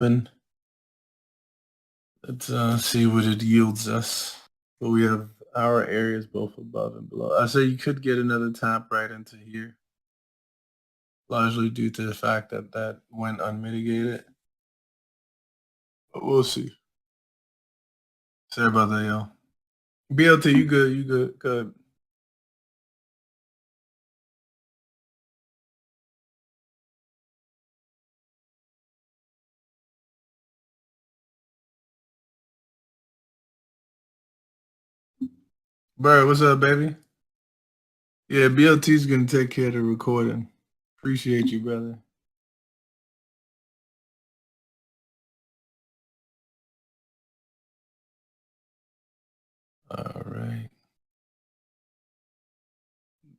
And let's see what it yields us. But we have our areas both above and below. I say you could get another tap right into here, largely due to the fact that that went unmitigated. But we'll see. Sorry about that, y'all. BLT, you good? You good? Good. Bird, what's up, baby? Yeah, BLT's gonna take care of the recording. Appreciate you, brother. All right.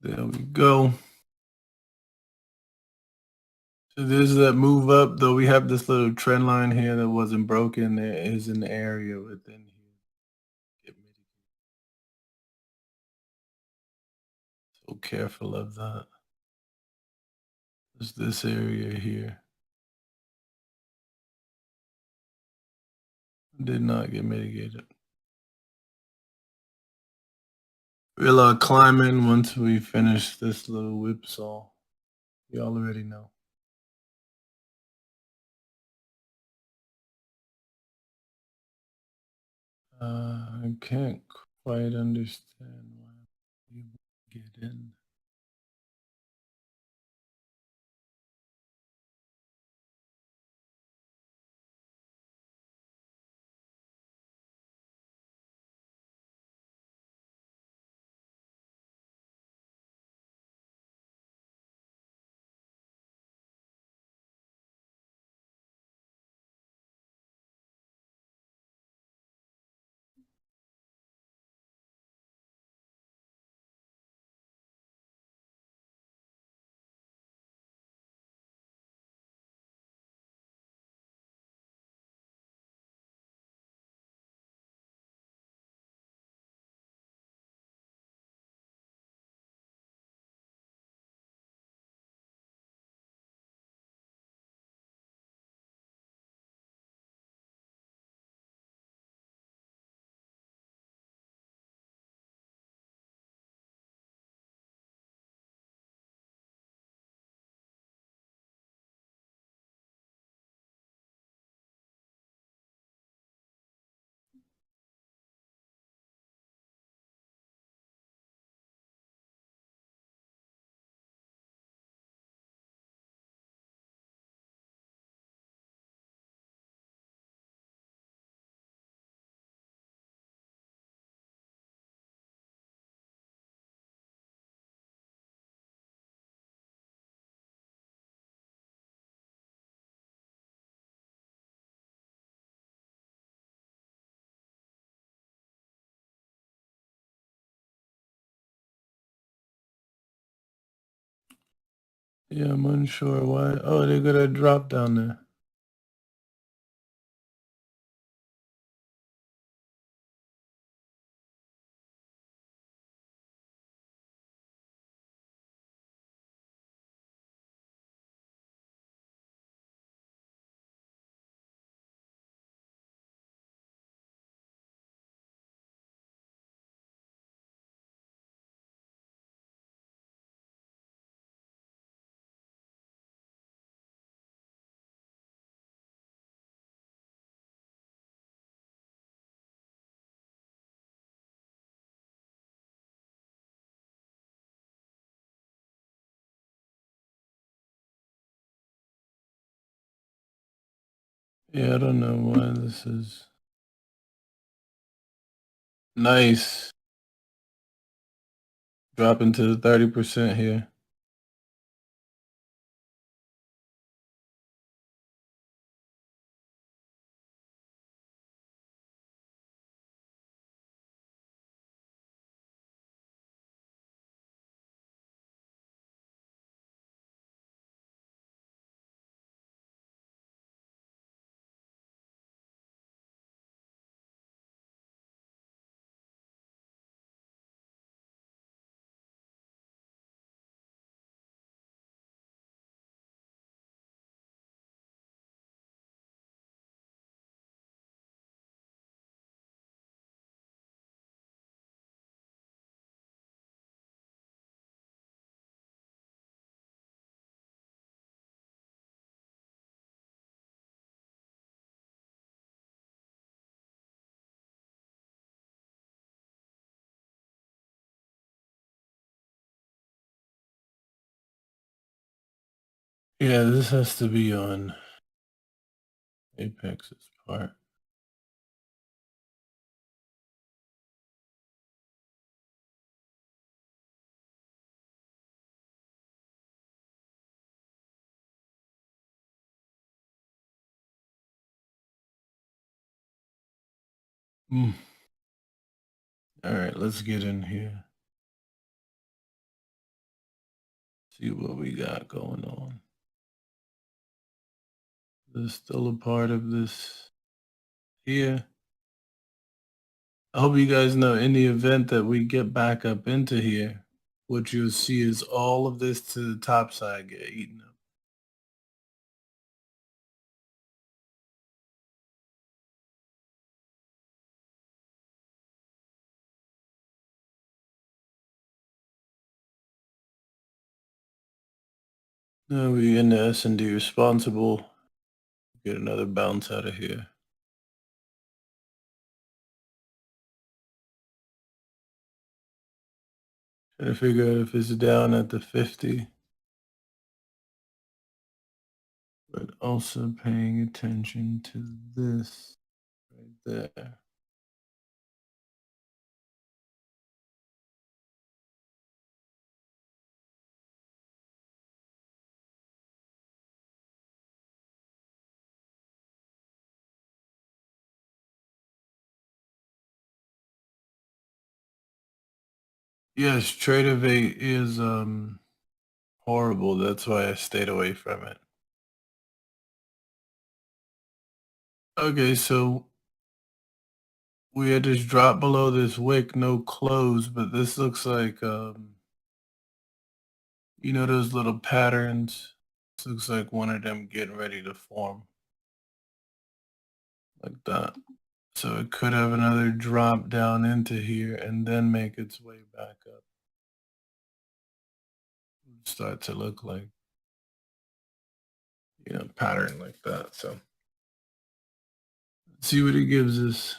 There we go. So there's that move up, though we have this little trend line here that wasn't broken. There is an area within here. Get mitigated. So careful of that. There's this area here. Did not get mitigated. We'll climb in once we finish this little whipsaw. You already know. I can't quite understand why you get in. Yeah, I'm unsure why. Oh, they got a drop down there. Yeah, I don't know why this is nice. Dropping to 30% here. Yeah, this has to be on Apex's part. Mm. All right, let's get in here. See what we got going on. There's still a part of this here. I hope you guys know in the event that we get back up into here, what you'll see is all of this to the top side get eaten up. Now we in the S&D responsible. Get another bounce out of here. Trying to figure out if it's down at the 50, but also paying attention to this right there. Yes, Tradeovate is horrible. That's why I stayed away from it. Okay, so we had just dropped below this wick, no close, but this looks like you know those little patterns? This looks like one of them getting ready to form like that. So it could have another drop down into here and then make its way back up. Start to look like, pattern like that. So let's see what it gives us.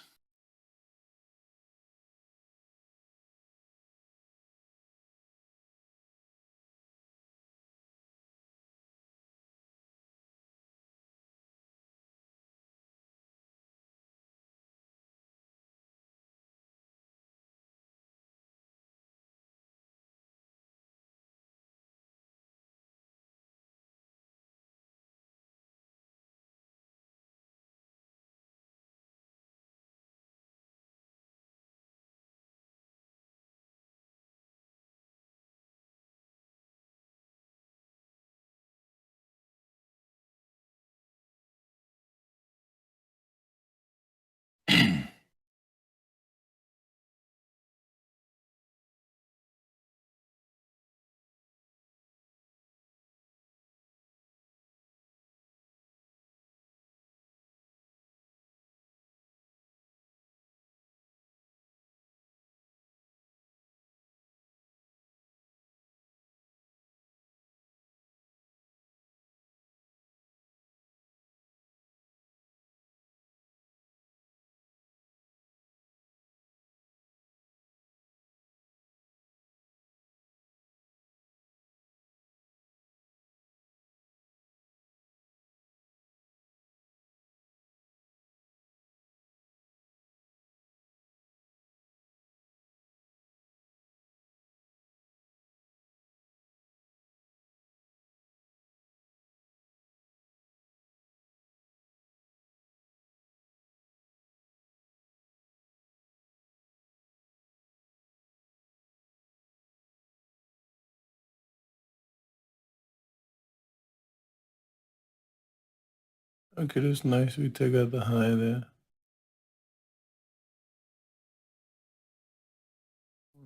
Okay, that's nice. We take out the high there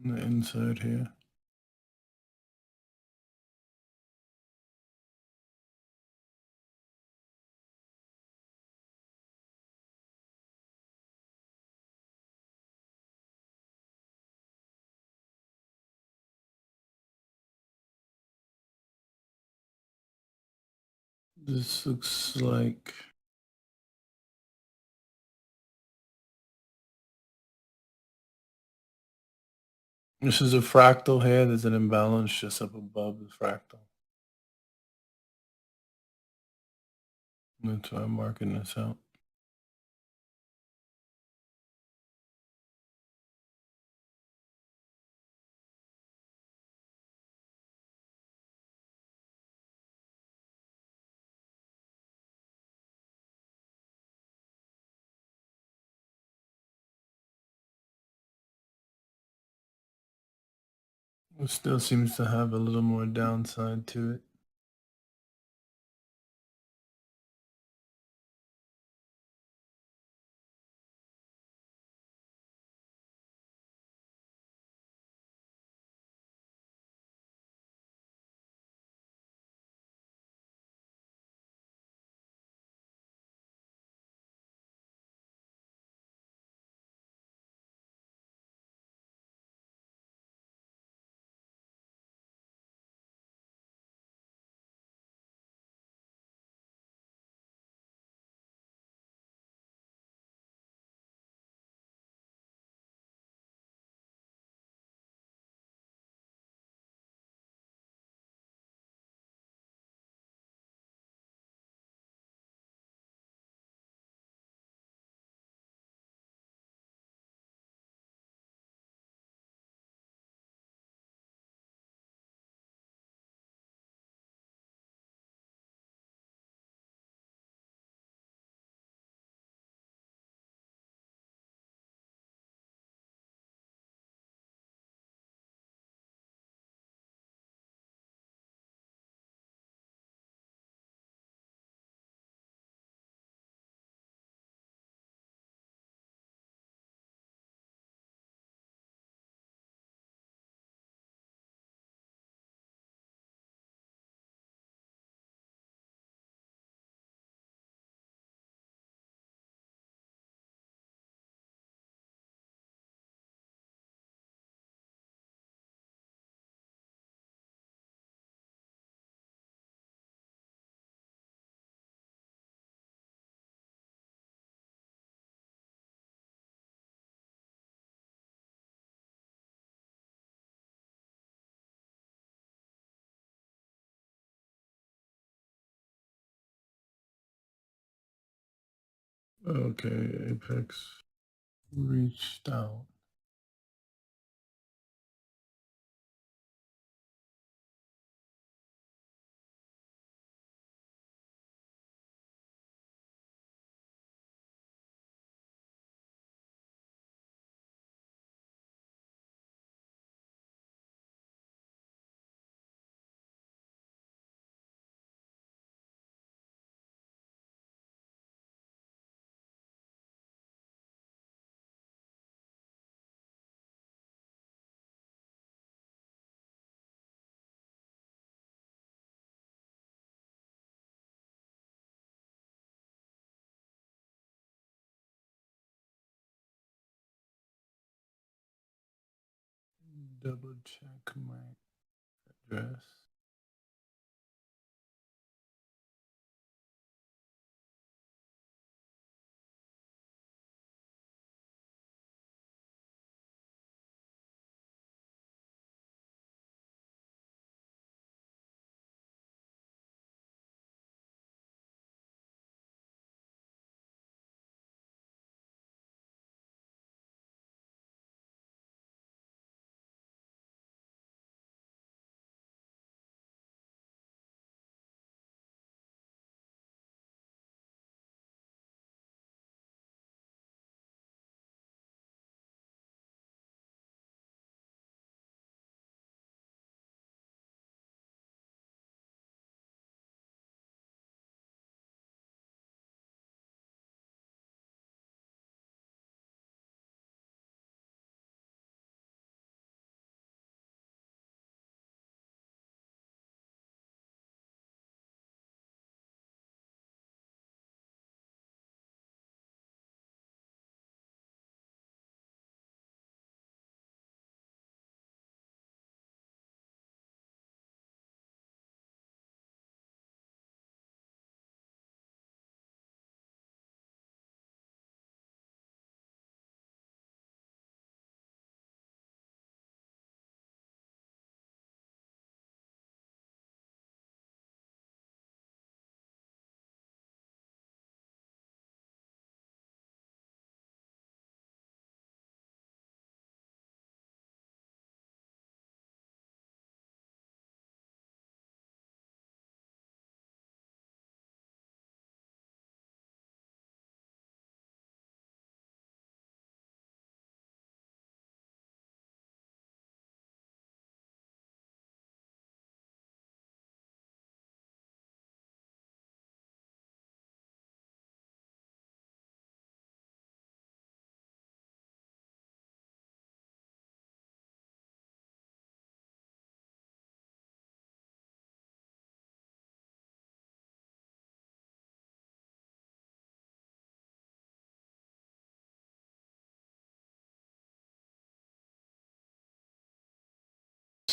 on the inside here. This looks like this is a fractal here. There's an imbalance just up above the fractal. That's why I'm marking this out. It still seems to have a little more downside to it. Okay, Apex reached out. Double check my address.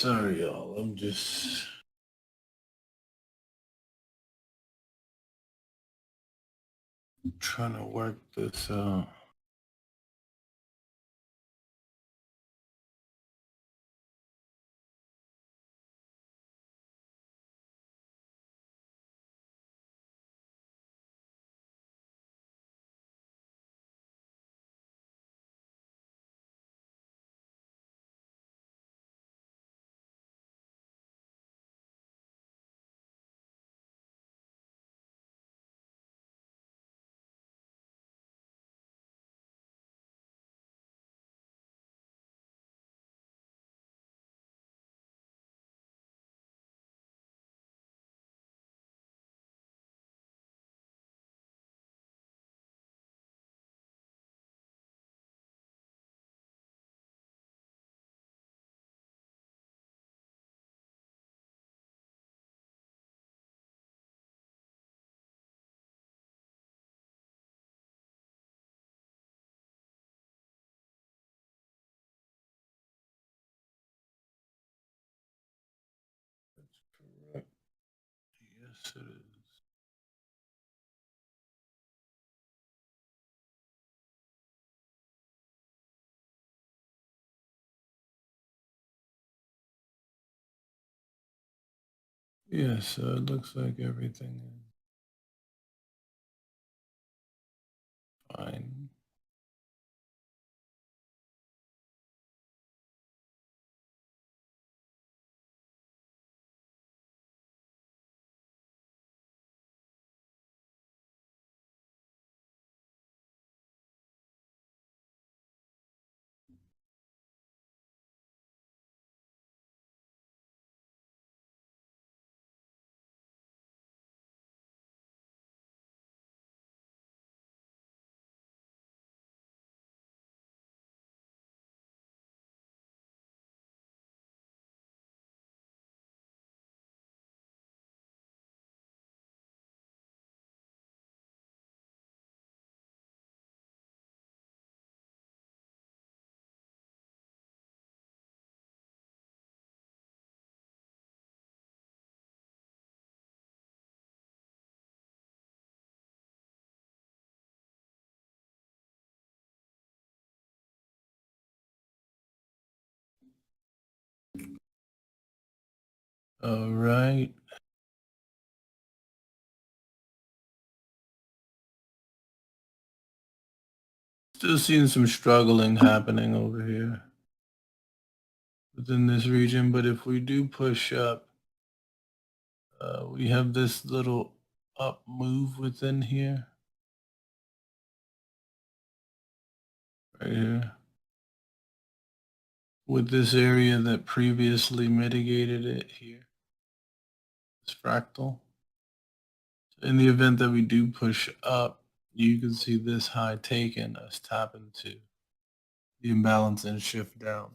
Sorry, y'all. I'm just trying to work this out. Correct. Yes, it is. Yes, so it looks like everything is fine. All right. Still seeing some struggling happening over here within this region, but if we do push up, we have this little up move within here, right here, with this area that previously mitigated it here, this fractal. In the event that we do push up, you can see this high taken us tap into the imbalance and shift down.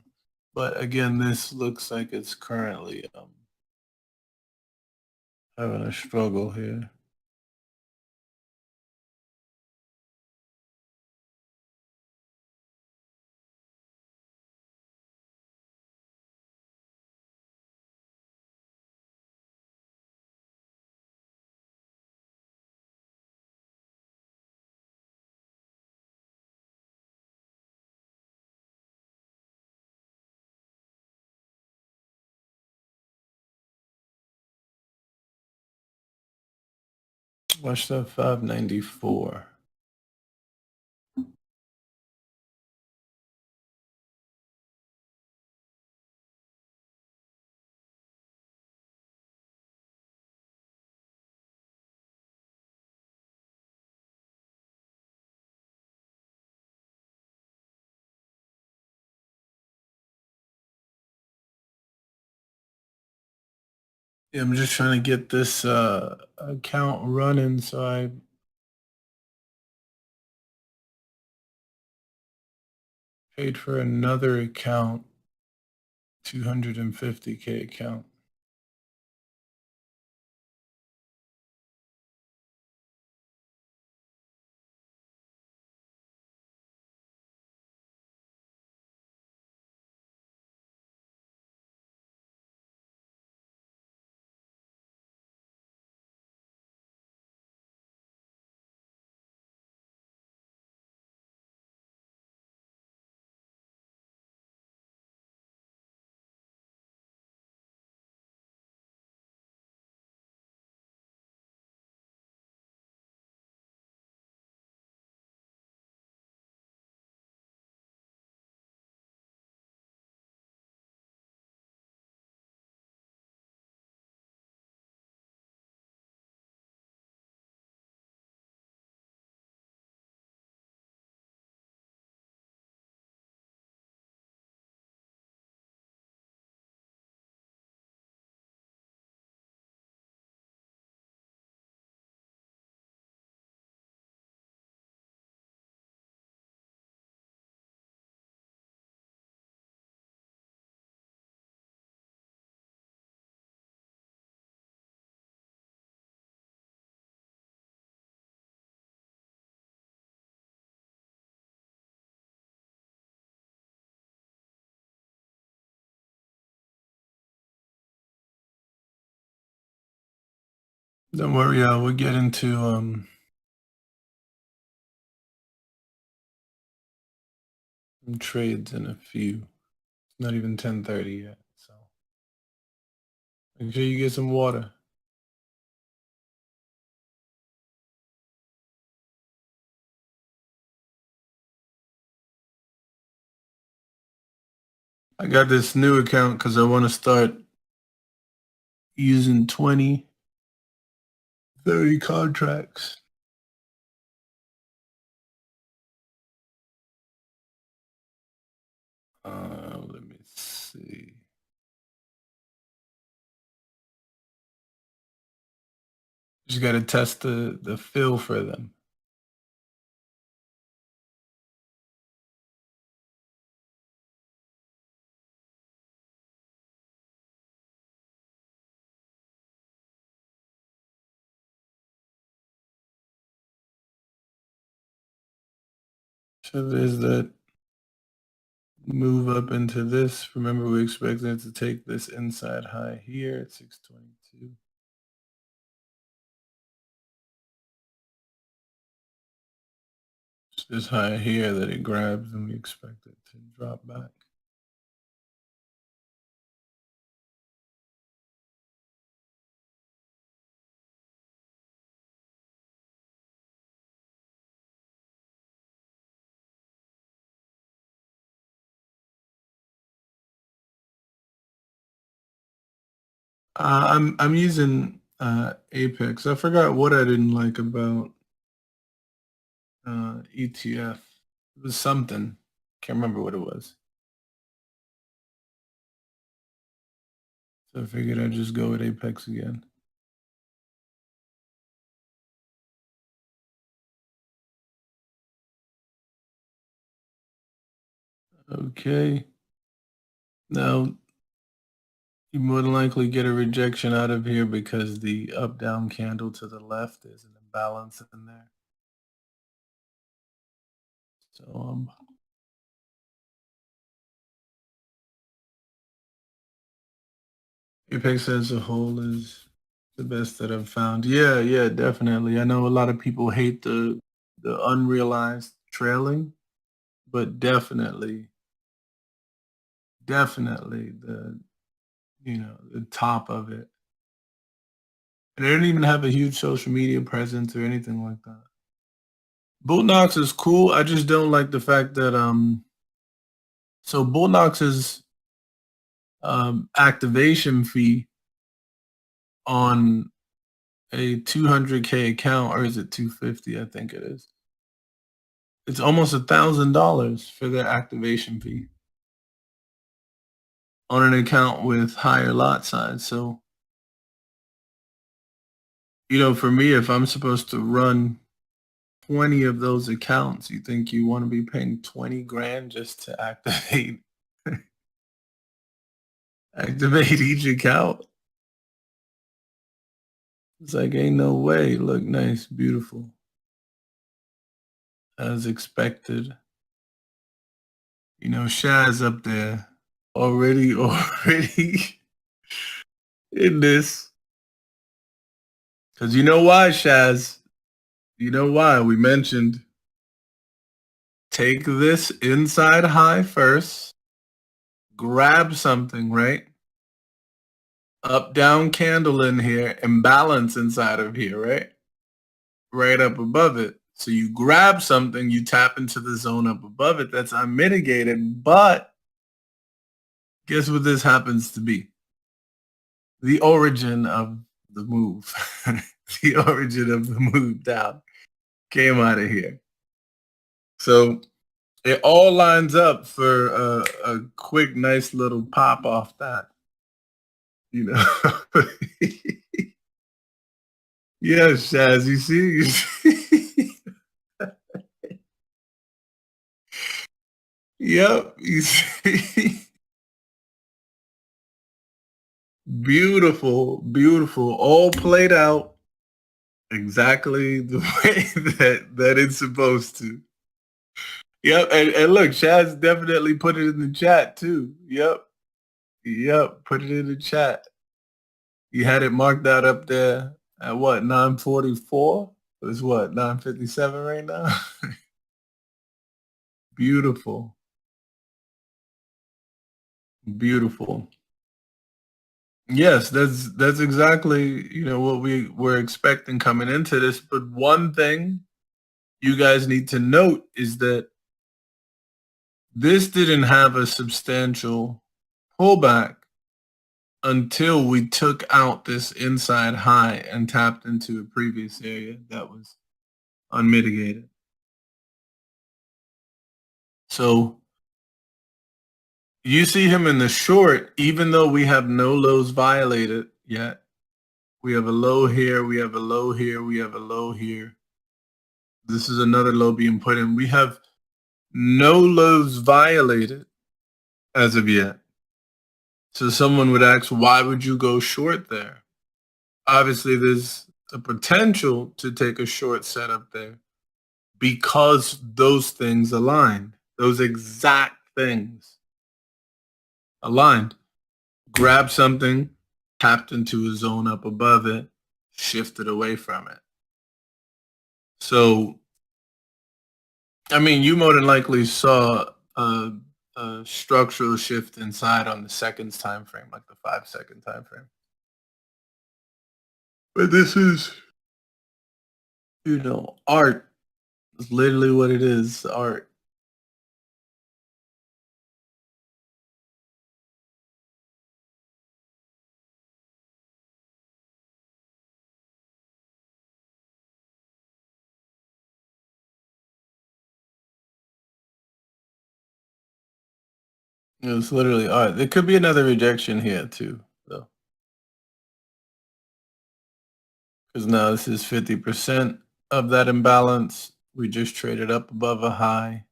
But again, this looks like it's currently having a struggle here. Watch that 594. Yeah, I'm just trying to get this account running, so I paid for another account, 250K account. Don't worry, we'll get into some trades in a few. It's not even 10:30 yet, so make sure you get some water. I got this new account because I want to start using 20, 30 contracts. Let me see. Just got to test the fill for them. So there's that move up into this. Remember, we expected it to take this inside high here at 622. It's this high here that it grabs, and we expect it to drop back. I'm using Apex. I forgot what I didn't like about ETF. It was something. Can't remember what it was. So I figured I'd just go with Apex again. Okay. Now you more than likely get a rejection out of here because the up down candle to the left is an imbalance in there. So Apex as a whole is the best that I've found. Yeah, yeah, definitely. I know a lot of people hate the unrealized trailing, but definitely the top of it. And they don't even have a huge social media presence or anything like that. Bullnox is cool. I just don't like the fact that so Bullnox's activation fee on a 200K account, or is it 250? I think it is. It's almost $1,000 for their activation fee on an account with higher lot size. So, for me, if I'm supposed to run 20 of those accounts, you think you want to be paying 20 grand just to activate each account? It's like, ain't no way. Look nice, beautiful. As expected. Shaz up there already in this. Because you know why, Shaz? You know why? We mentioned take this inside high first, grab something, right? Up, down candle in here, imbalance inside of here, right? Right up above it. So you grab something, you tap into the zone up above it that's unmitigated, but guess what this happens to be? The origin of the move. The origin of the move down came out of here. So it all lines up for a quick, nice little pop off that. Yes, Shaz, you see? Yep, you see? Beautiful, beautiful, all played out exactly the way that it's supposed to. Yep, and look, Shaz definitely put it in the chat too. Yep, put it in the chat. You had it marked out up there At what, 9:44? It's what, 9:57 right now? Beautiful, beautiful. Yes, that's exactly, what we were expecting coming into this, but one thing you guys need to note is that this didn't have a substantial pullback until we took out this inside high and tapped into a previous area that was unmitigated. So you see him in the short, even though we have no lows violated yet. We have a low here, we have a low here, we have a low here. This is another low being put in. We have no lows violated as of yet. So someone would ask, why would you go short there? Obviously, there's a potential to take a short setup there because those things aligned, those exact things aligned. Grab something, tapped into a zone up above it, shifted away from it. So, I mean, you more than likely saw a structural shift inside on the seconds time frame, like the 5 second time frame. But this is, art. It's literally what it is, art. It's literally art. There could be another rejection here too, though, because now this is 50% of that imbalance. We just traded up above a high.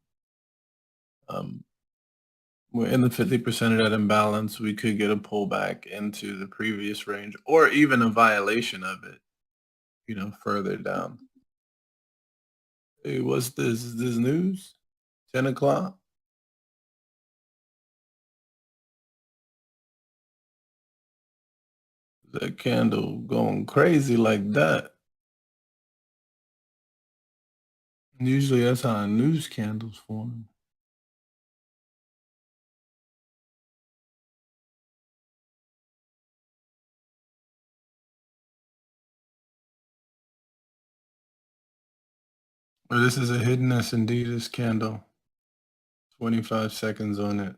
Um, we're in the 50% of that imbalance. We could get a pullback into the previous range, or even a violation of it, further down. Hey, what's this? Is this news? 10 o'clock? That candle going crazy like that. Usually that's how a news candles form. But this is a hidden S&D, this candle. 25 seconds on it.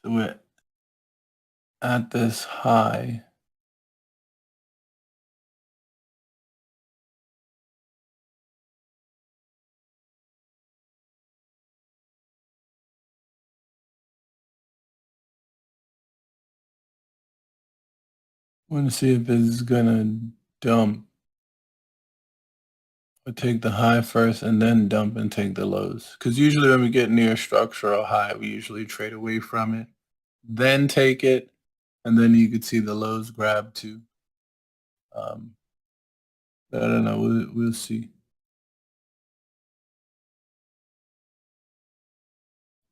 So we're at this high. I want to see if it's gonna dump or take the high first and then dump and take the lows. Because usually when we get near a structural high, we usually trade away from it, then take it, and then you could see the lows grab too. I don't know. We'll see.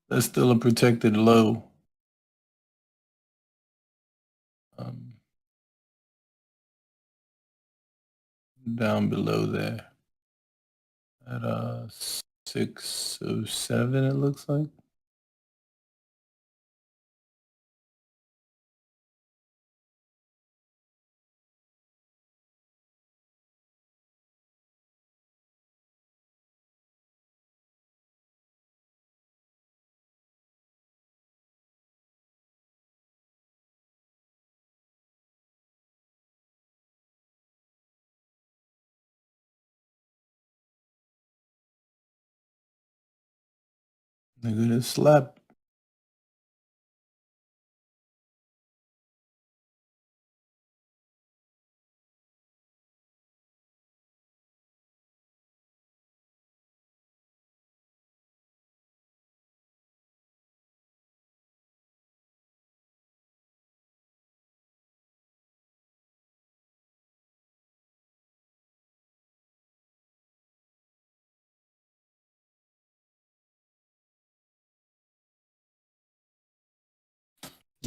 That's still a protected low. Um, Down below there at 607, it looks like. Nigga, this slap.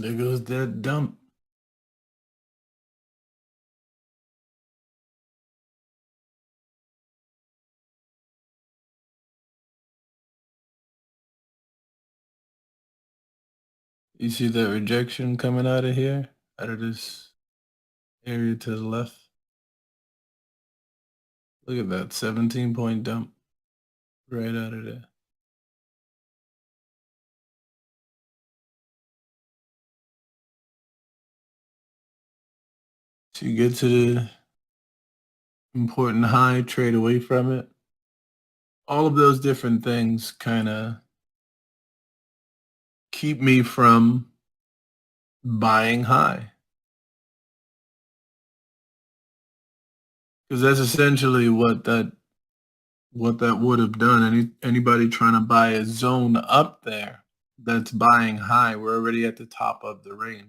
There goes that dump. You see that rejection coming out of here? Out of this area to the left? Look at that 17-point dump right out of there. So you get to the important high, trade away from it. All of those different things kind of keep me from buying high. Because that's essentially what that would have done. Anybody trying to buy a zone up there that's buying high, we're already at the top of the range.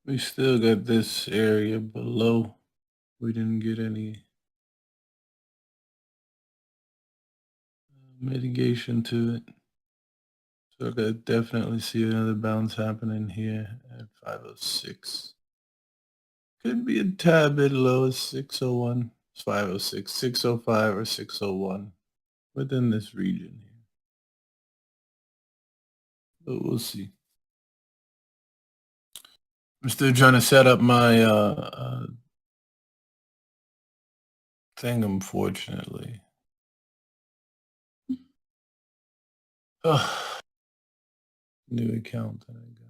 We still got this area below. We didn't get any mitigation to it. So I could definitely see another bounce happening here at 506. Could be a tad bit low as 601. It's 506, 605 or 601 within this region here. But we'll see. I'm still trying to set up my thing, unfortunately. Ugh. New account that I got.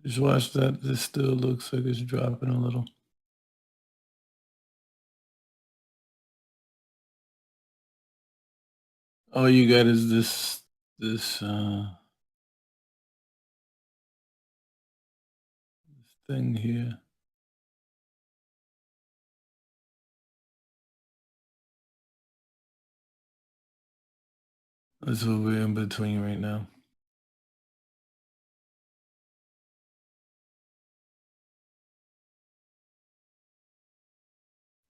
Just watch that. This still looks like it's dropping a little. All you got is this thing here. That's what we're in between right now.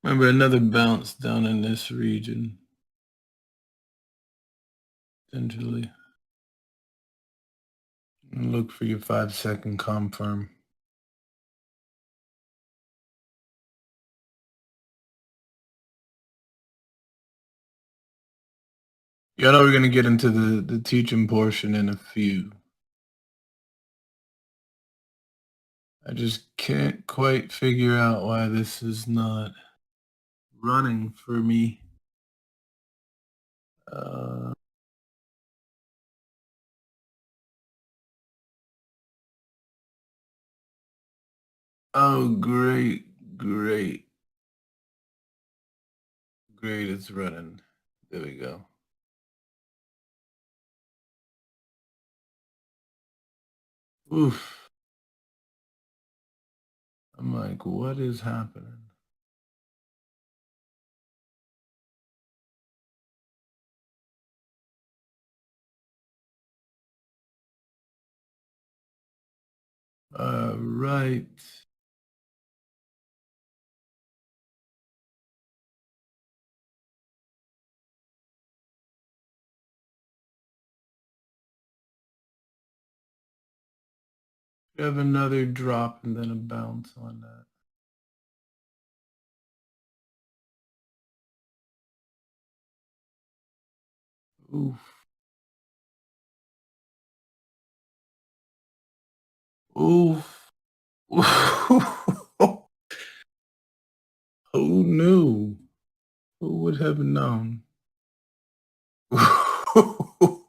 Remember another bounce down in this region, potentially. Look for your 5-second confirm. Yeah, I know we're gonna get into the teaching portion in a few. I just can't quite figure out why this is not running for me. Uh, oh, great, great, great! It's running. There we go. Oof! I'm like, what is happening? Right. You have another drop and then a bounce on that. Oof. Oof. Who knew? Who would have known?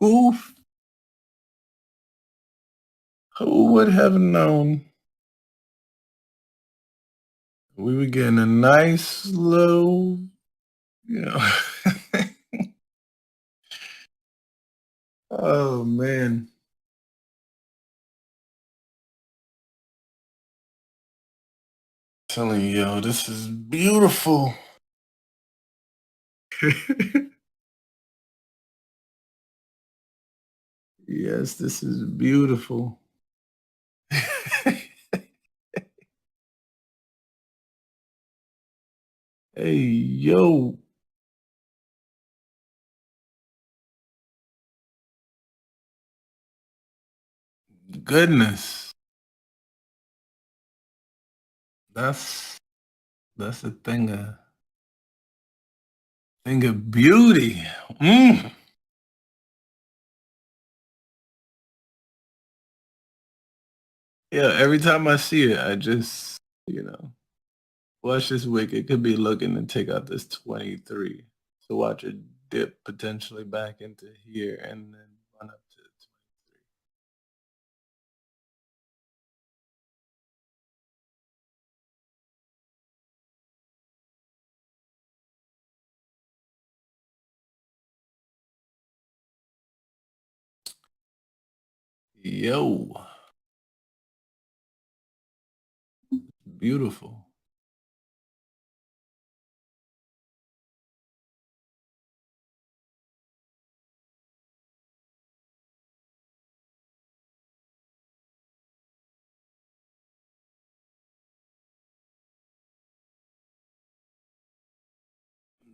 Oof. Who would have known? We were getting a nice little, you know. Oh man. Telling you, yo, this is beautiful. Yes, this is beautiful. Hey, yo, goodness. That's that's a thing of beauty. Mm. Yeah, every time I see it, I just, you know, watch this wick. It could be looking to take out this 23. So watch it dip potentially back into here and then run up to 23. Yo, beautiful.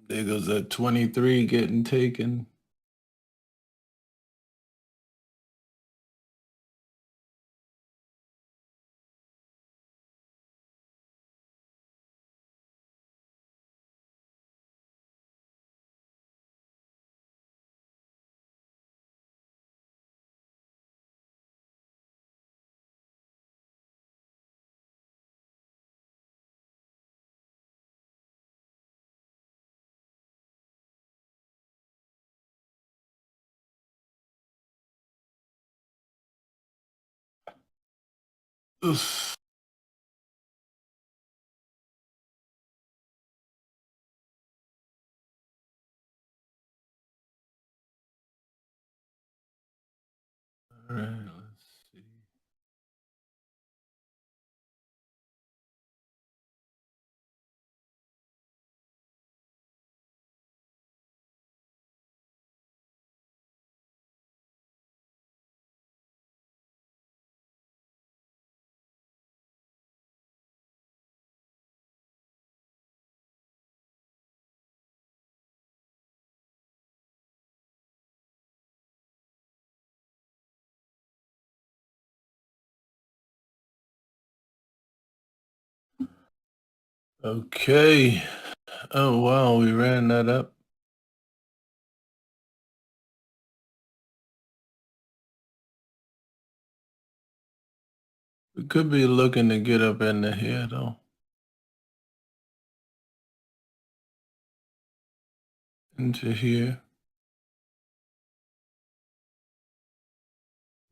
There goes that 23 getting taken. Oof. All right, let's see. Okay. Oh wow, we ran that up. We could be looking to get up into here though. Into here.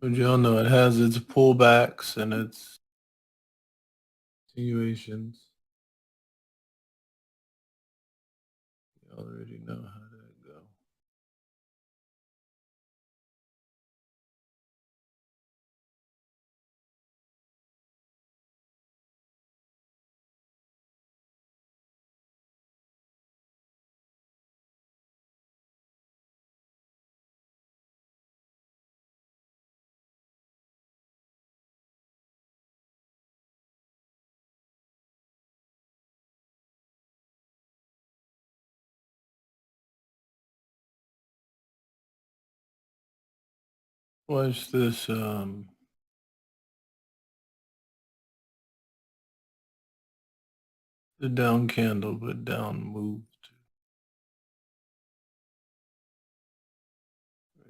But y'all know it has its pullbacks and its continuations. You already know how that go. Watch this the down candle, but down moved.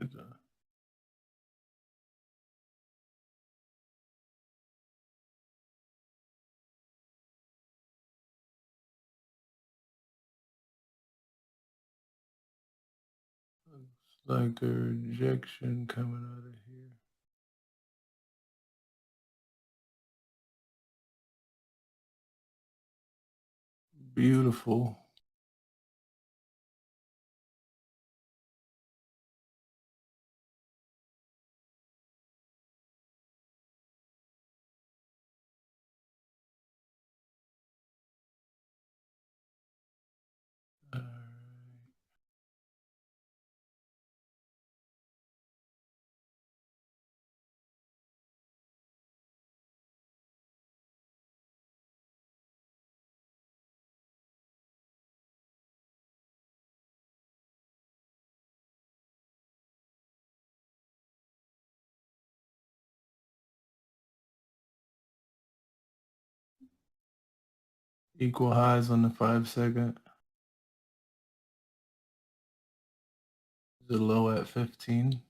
Right there. Looks like a rejection coming out of here. Beautiful. All right. Equal highs on the 5 second. The low at 15.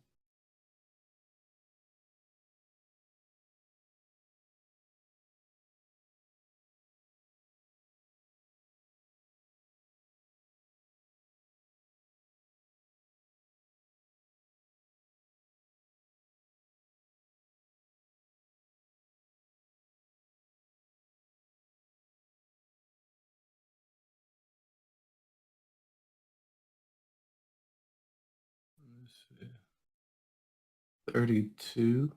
Let's see. 32.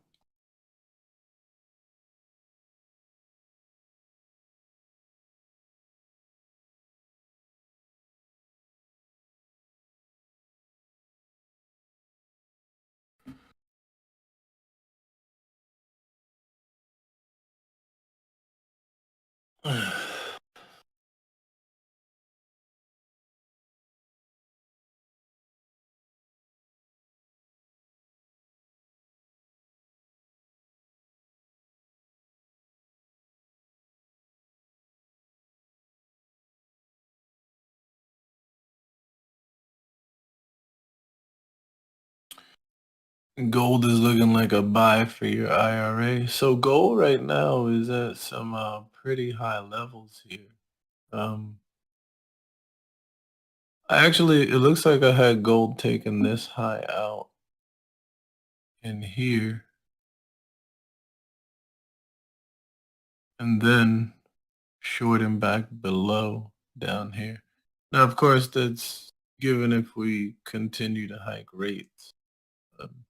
Gold is looking like a buy for your IRA. So gold right now is at some pretty high levels here. Um, it looks like I had gold taking this high out in here. and then shorten back below down here. Now, of course, that's given if we continue to hike rates. Um,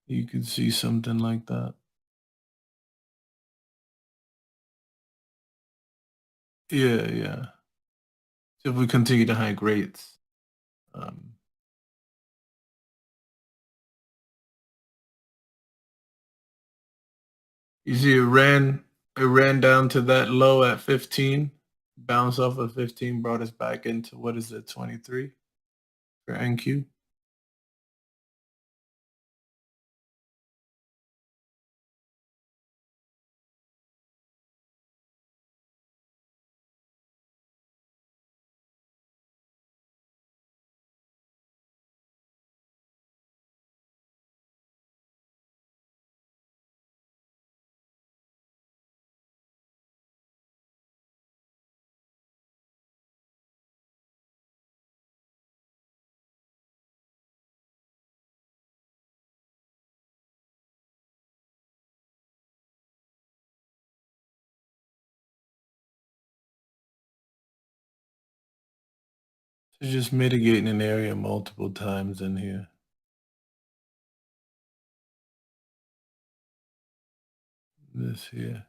you could see something like that. Yeah, yeah. So if we continue to hike rates, um, you see it ran down to that low at 15, bounced off of 15, brought us back into what is it, 23 for NQ. So just mitigating an area multiple times in here. This here.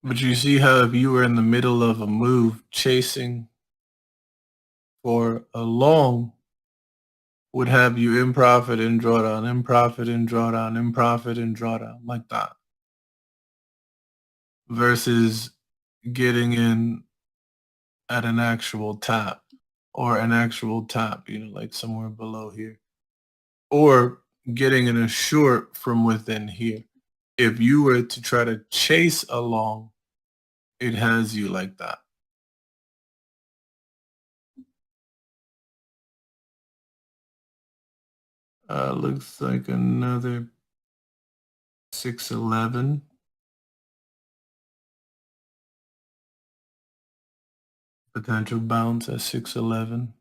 But you see how if you were in the middle of a move chasing for a long would have you in profit and drawdown, in profit and drawdown, in profit and drawdown like that versus getting in at an actual tap or an actual tap, like somewhere below here or getting in a short from within here. If you were to try to chase a long, it has you like that. Looks like another 611 potential bounce at 611.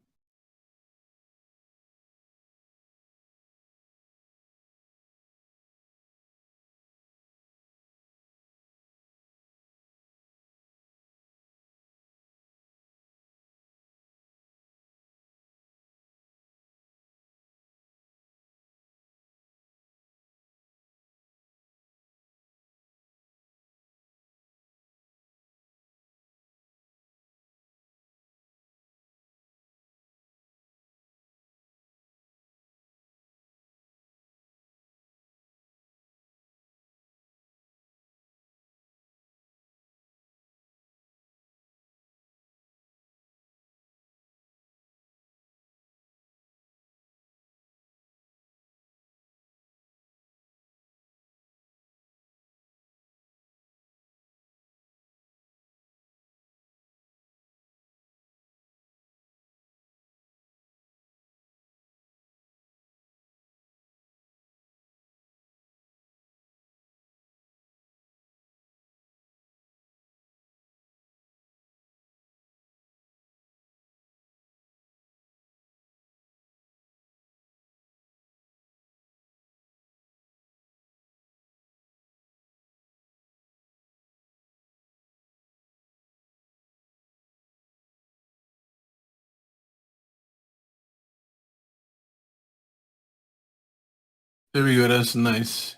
There we go. That's nice.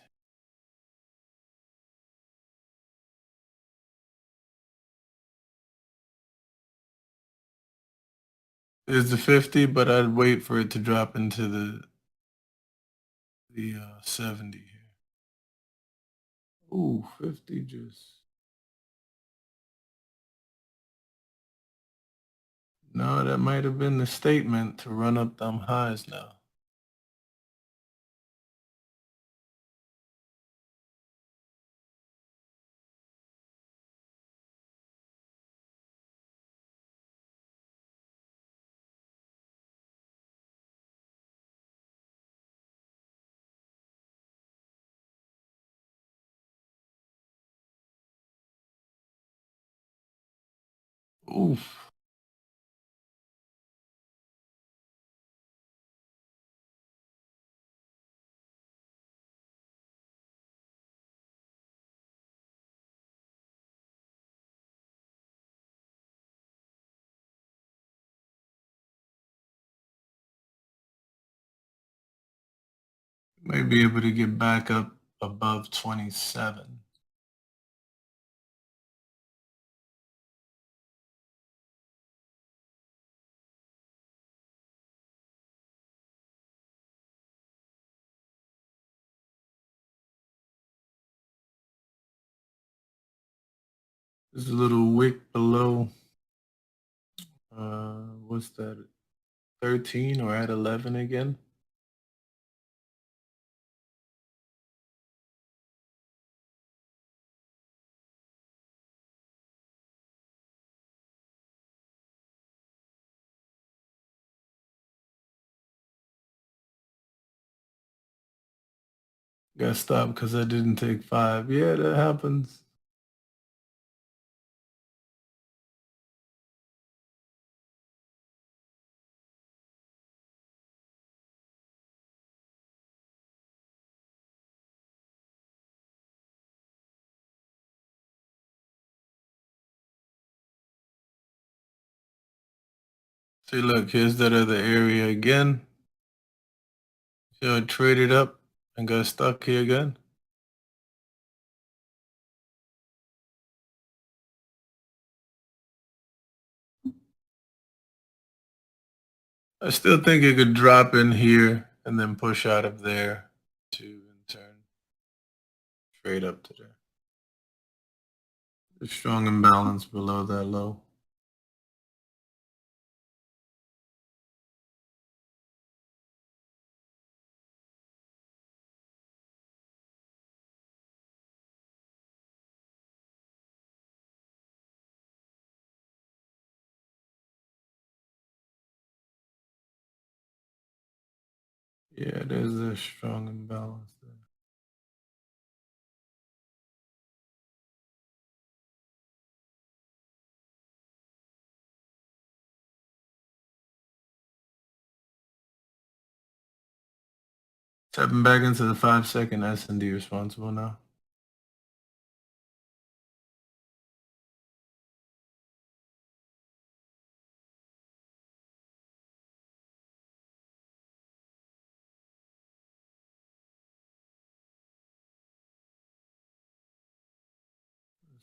It's the 50, but I'd wait for it to drop into the 70 here. Ooh, 50 just. No, that might have been the statement to run up them highs now. Oof. May be able to get back up above 27. There's a little wick below. What's that? 13 or at 11 again? Got stopped because I didn't take 5. Yeah, that happens. See, look, here's that other area again. So I traded up and got stuck here again. I still think it could drop in here and then push out of there to in turn trade up to there. A strong imbalance below that low. Yeah, there's a strong imbalance there. Stepping back into the 5-second S&D responsible now.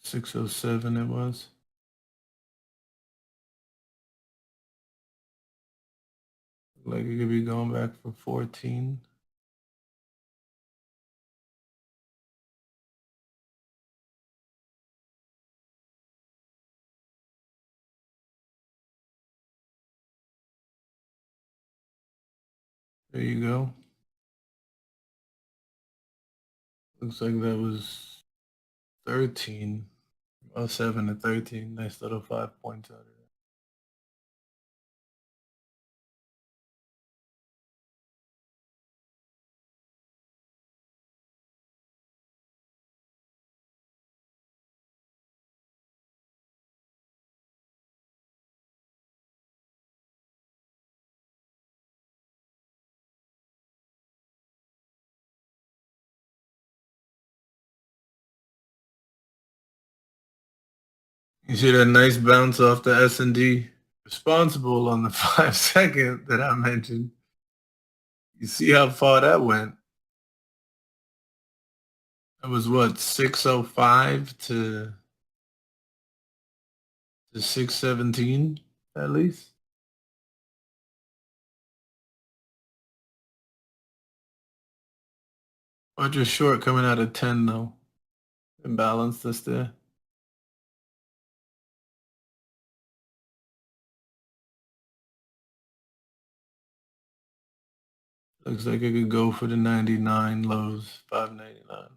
$607 it was. Like it could be going back for 14. There you go. Looks like that was 13. Oh, 7 to 13. Nice little 5 points out of it. You see that nice bounce off the S&D responsible on the 5-second that I mentioned. You see how far that went. That was what, 605 to 617 at least. Or just short coming out of 10 though. Imbalance that's there. Looks like it could go for the 99 lows, 599.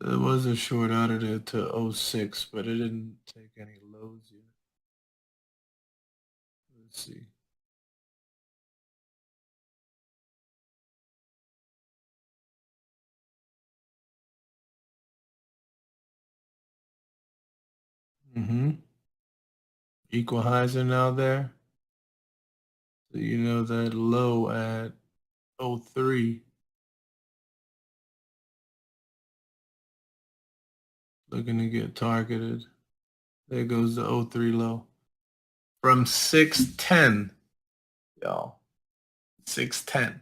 There was a short out of there to '06, but it didn't take any lows yet. Let's see. Equal highs are now there. So you know that low at '03 looking to get targeted. There goes the '03 low. From 610, y'all. 610.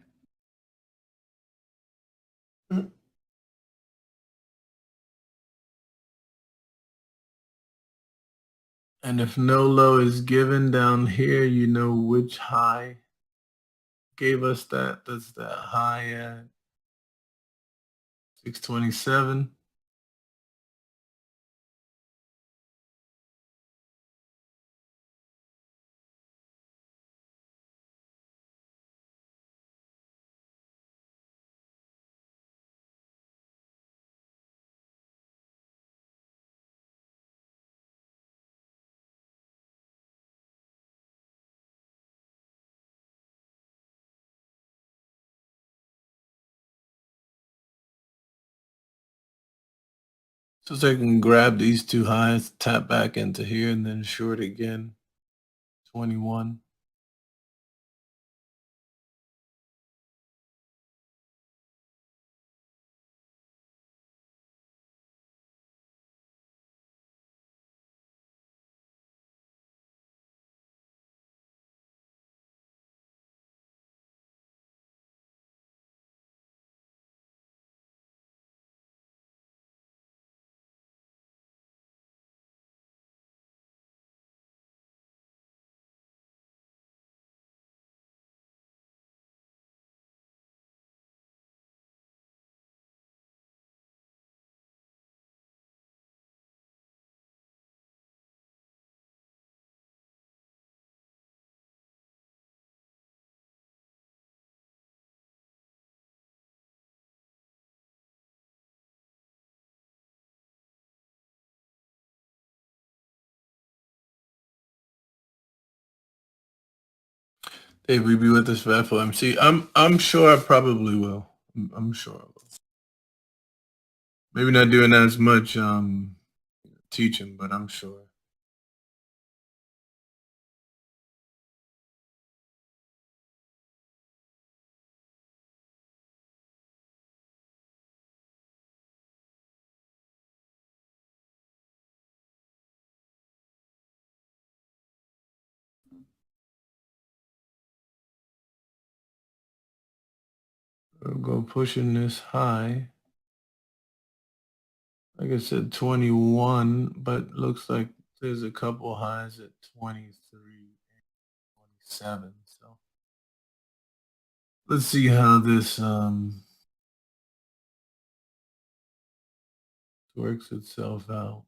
And if no low is given down here, you know which high gave us that. That's that high at 627. So they can grab these two highs, tap back into here, and then short again. 21. Dave, will you be with us for FOMC? I'm sure I probably will. I'm sure I will. Maybe not doing as much teaching, but I'm sure. We'll go pushing this high. Like I said, 21, but looks like there's a couple highs at 23 and 27. So let's see how this works itself out.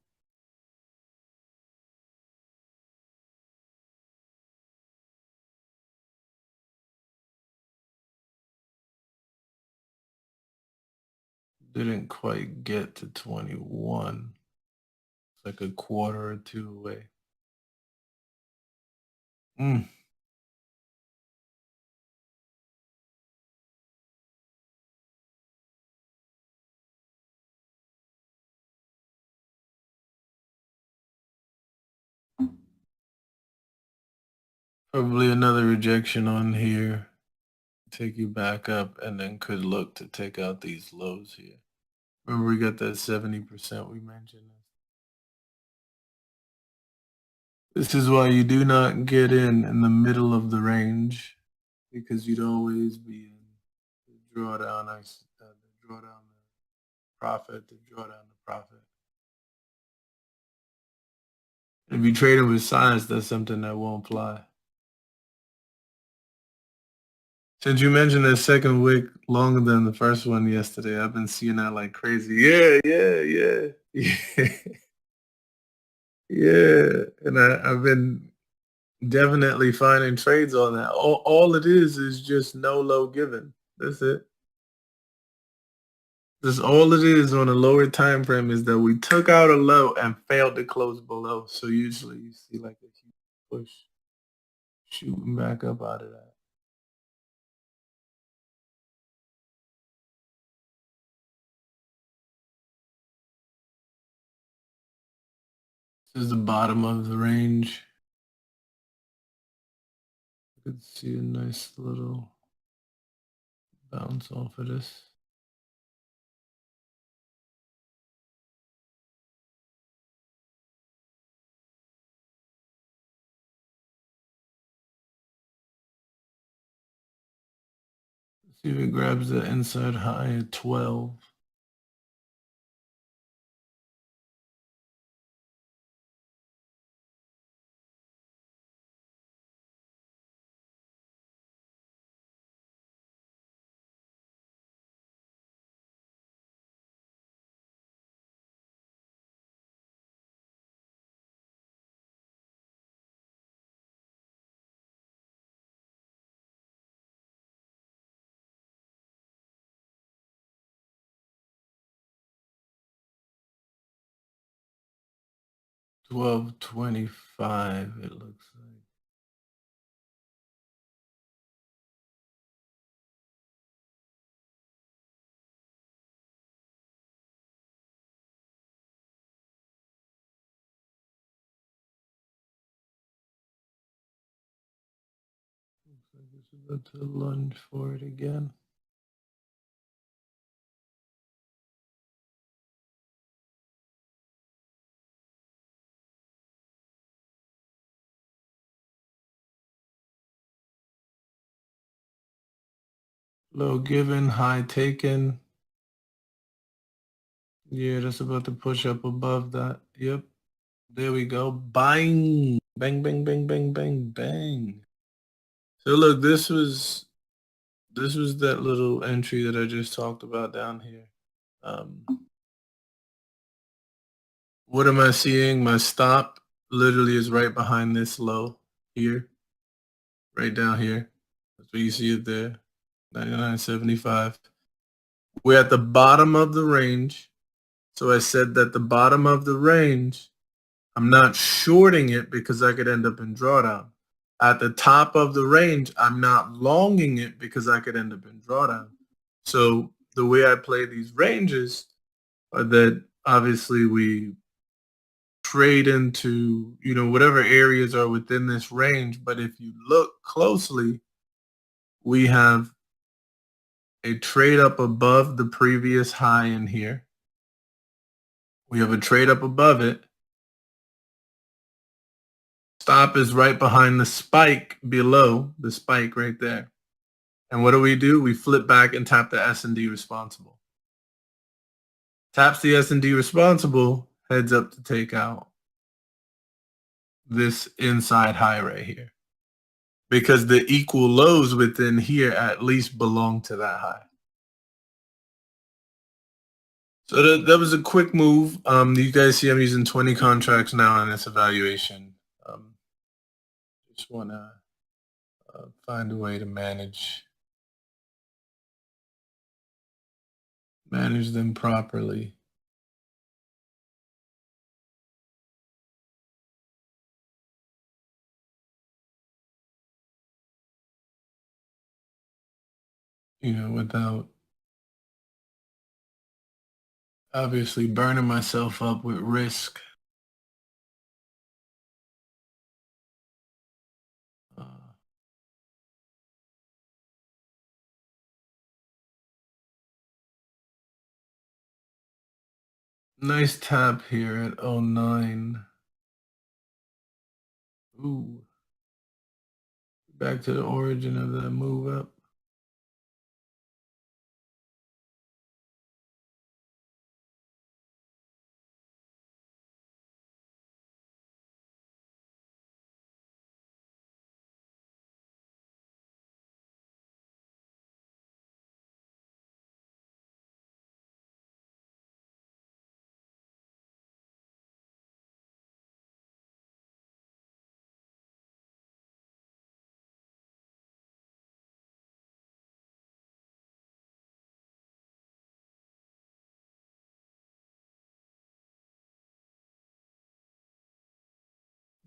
Didn't quite get to 21. It's like a quarter or two away. Mm. Probably another rejection on here. Take you back up and then could look to take out these lows here. Remember we got that 70% we mentioned. This is why you do not get in the middle of the range because you'd always be in the drawdown, the drawdown, the profit, the drawdown, the profit. If you trade it with science, that's something that won't fly. Since you mentioned that second wick longer than the first one yesterday, I've been seeing that like crazy. Yeah. Yeah. And I've been definitely finding trades on that. All it is just no low given. That's it. This all it is on a lower time frame is that we took out a low and failed to close below. So usually you see like a huge push shooting back up out of that. This is the bottom of the range. You could see a nice little bounce off of this. See if it grabs the inside high at 12. $12.25 it looks like. Looks like it's about to lunge for it again. Low given, high taken. Yeah, that's about to push up above that. Yep. There we go. Bang. Bang, bang, bang, bang, bang, bang. So look, this was that little entry that I just talked about down here. Um, what am I seeing? My stop literally is right behind this low here, right down here. That's where you see it there, 99.75. We're at the bottom of the range. So I said that the bottom of the range, I'm not shorting it because I could end up in drawdown. At the top of the range, I'm not longing it because I could end up in drawdown. So the way I play these ranges are that obviously we trade into, whatever areas are within this range. But if you look closely, we have a trade up above the previous high in here. We have a trade up above it. Stop is right behind the spike below the spike right there. And what do? We flip back and tap the S&D responsible. Taps the S&D responsible, heads up to take out this inside high right here. Because the equal lows within here at least belong to that high. So that was a quick move. You guys see I'm using 20 contracts now in this evaluation. Just want to find a way to manage them properly. Without obviously burning myself up with risk. Nice tap here at 09. Ooh. Back to the origin of that move up.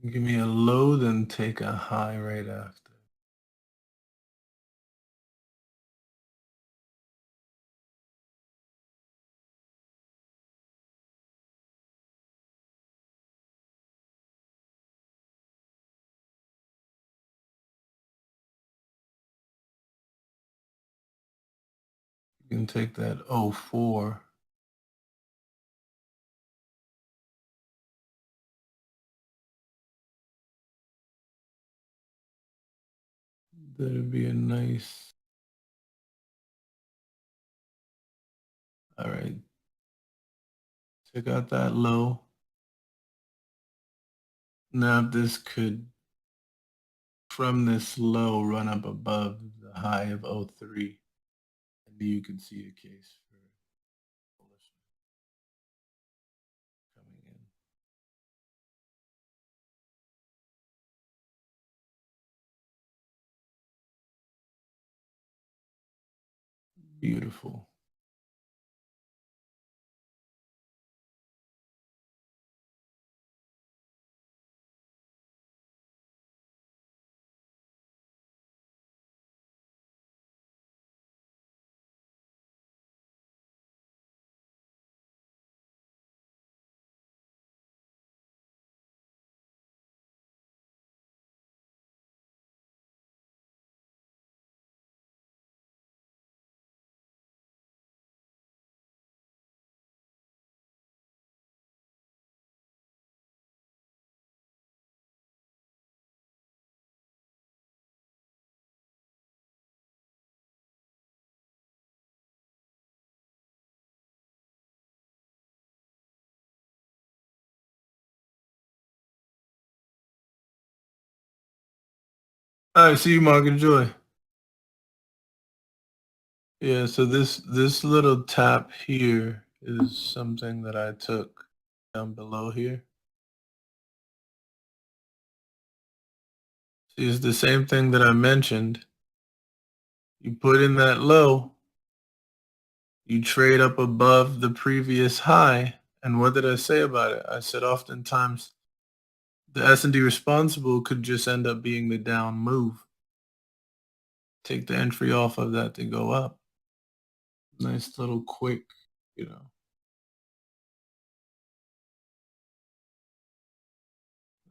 Give me a low, then take a high right after. You can take that 04. That'd be a nice. All right. Check out that low. Now this could, from this low, run up above the high of 03. And you can see a case for bullish coming in. Beautiful. All right, see you, Mark. Enjoy. Yeah, so this little tap here is something that I took down below here. See, it's the same thing that I mentioned. You put in that low, you trade up above the previous high, and what did I say about it? I said oftentimes the S&D responsible could just end up being the down move. Take the entry off of that to go up. Nice little quick, you know,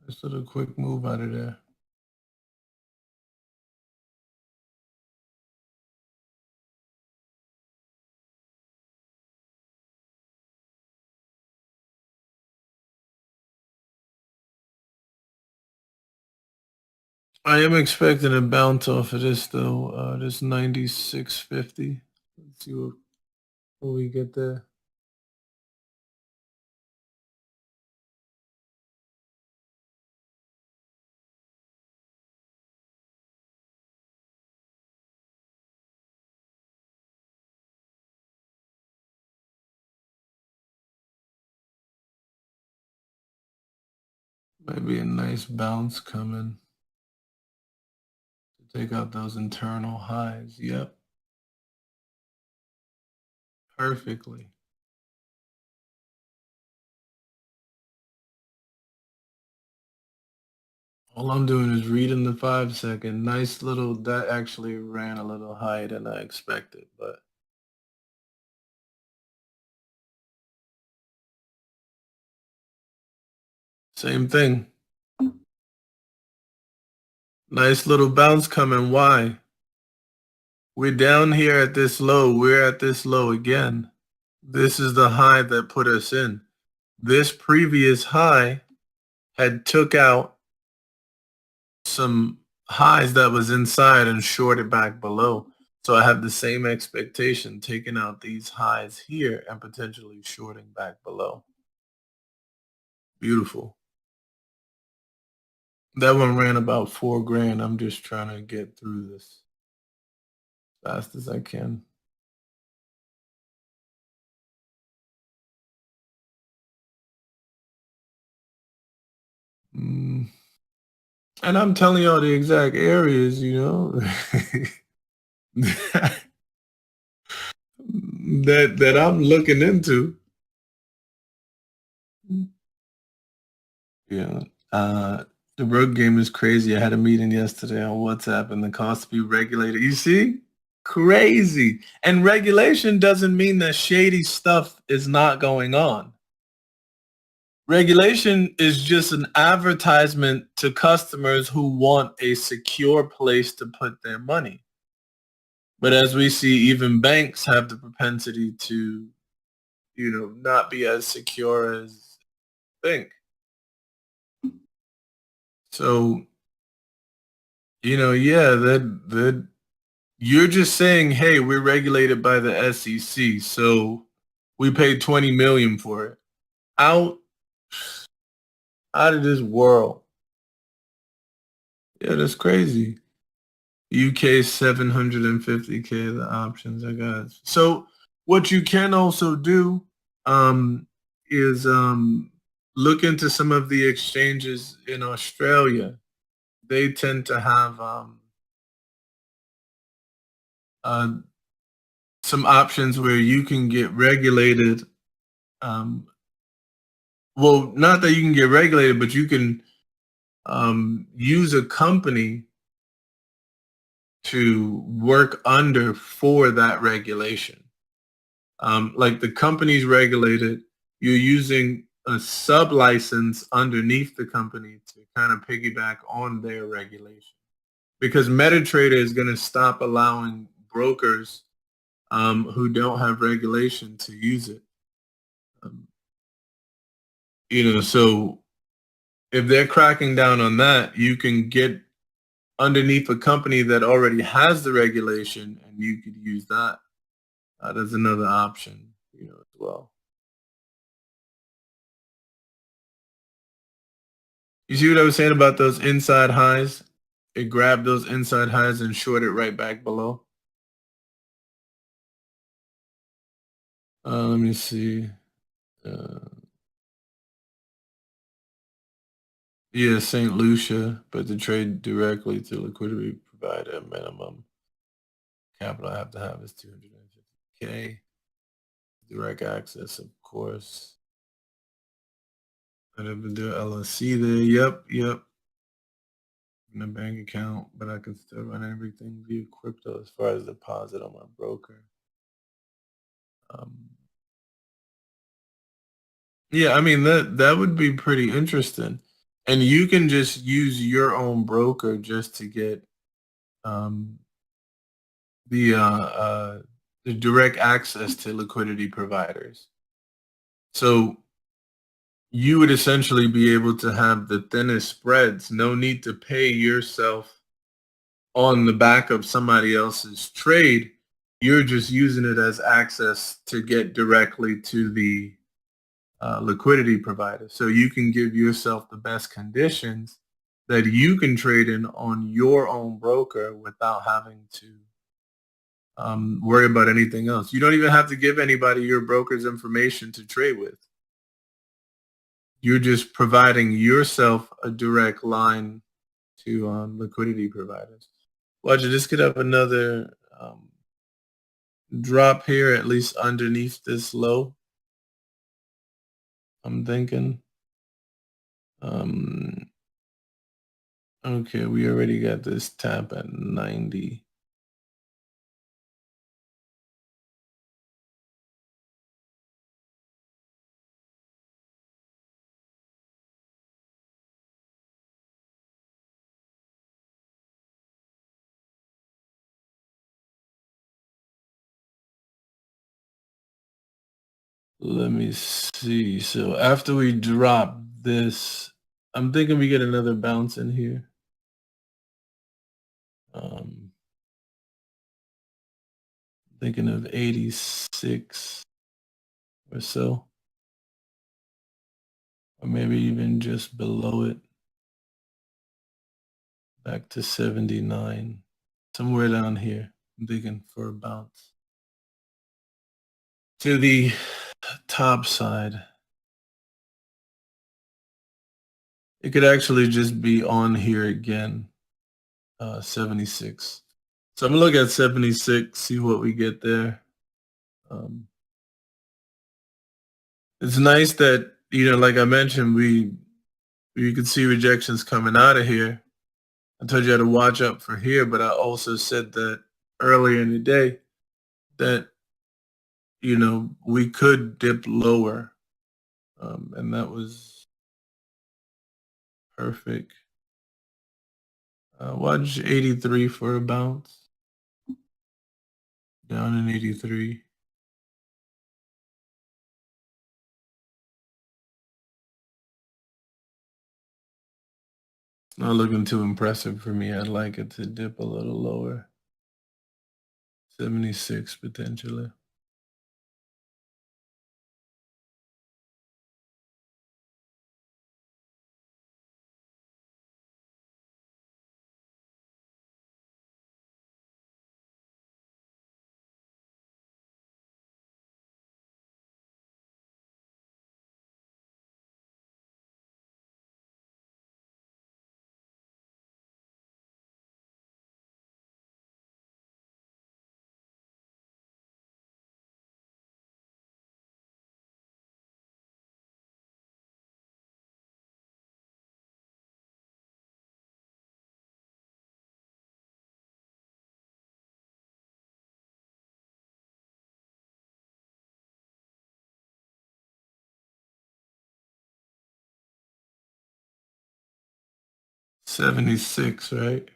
nice little quick move out of there. I am expecting a bounce off of this though. This 96.50. Let's see what we get there. Might be a nice bounce coming to take out those internal highs. Yep, perfectly. All I'm doing is reading the 5 second. Nice little, that actually ran a little higher than I expected, but same thing. Nice little bounce coming. Why? We're down here at this low. We're at this low again. This is the high that put us in. This previous high had took out some highs that was inside and shorted back below. So I have the same expectation, taking out these highs here and potentially shorting back below. Beautiful. That one ran about 4 grand. I'm just trying to get through this as fast as I can. Mm. And I'm telling y'all the exact areas, you know, that I'm looking into. Yeah. The road game is crazy. I had a meeting yesterday on WhatsApp and the cost to be regulated. You see? Crazy. And regulation doesn't mean that shady stuff is not going on. Regulation is just an advertisement to customers who want a secure place to put their money. But as we see, even banks have the propensity to, not be as secure as think. So, yeah, that you're just saying, hey, we're regulated by the SEC, so we paid 20 million for it. Out of this world. Yeah, that's crazy. UK 750K, the options I got. So what you can also do is look into some of the exchanges in Australia. They tend to have uh, some options where you can get regulated. Um, well, not that you can get regulated, but you can use a company to work under for that regulation. Like the company's regulated, you're using a sub license underneath the company to kind of piggyback on their regulation. Because MetaTrader is going to stop allowing brokers who don't have regulation to use it. Um, so if they're cracking down on that, you can get underneath a company that already has the regulation, and you could use that. That's another option, as well. You see what I was saying about those inside highs? It grabbed those inside highs and shorted right back below. Let me see. Uh, yeah, St. Lucia, but to trade directly to liquidity provider minimum capital I have to have is 250K. Direct access, of course. I'd have to do LLC there. Yep. In a bank account, but I can still run everything via crypto as far as deposit on my broker. Yeah, I mean that would be pretty interesting, and you can just use your own broker just to get um, the the direct access to liquidity providers. So you would essentially be able to have the thinnest spreads. No need to pay yourself on the back of somebody else's trade. You're just using it as access to get directly to the liquidity provider. So you can give yourself the best conditions that you can trade in on your own broker without having to worry about anything else. You don't even have to give anybody your broker's information to trade with. You're just providing yourself a direct line to liquidity providers. Watch it. This could have another drop here, at least underneath this low. I'm thinking. Okay, we already got this tap at 90. Let me see. So after we drop this, I'm thinking we get another bounce in here. Thinking of 86 or so, or maybe even just below it, back to 79, somewhere down here. I'm thinking for a bounce to the top side. It could actually just be on here again, 76. So I'm gonna look at 76, see what we get there. It's nice that, like I mentioned, You can see rejections coming out of here. I told you how to watch out for here, but I also said that earlier in the day that, we could dip lower. And that was perfect. Watch 83 for a bounce. Down in 83. Not looking too impressive for me. I'd like it to dip a little lower. 76 potentially. $76, right?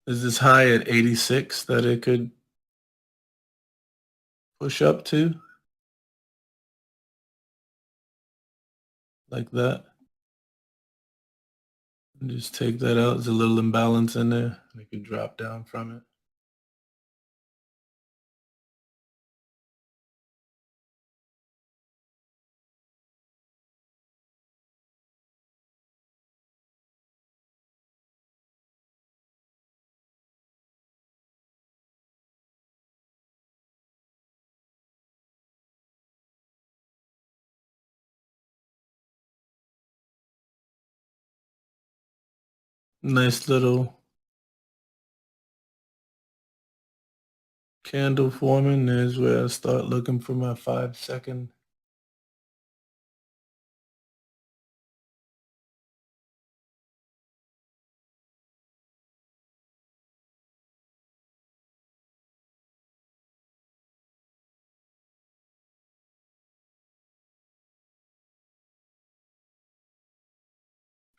Is this high at 86 that it could push up to? Like that? And just take that out. There's a little imbalance in there. It could drop down from it. Nice little candle forming. There's where I start looking for my 5-second.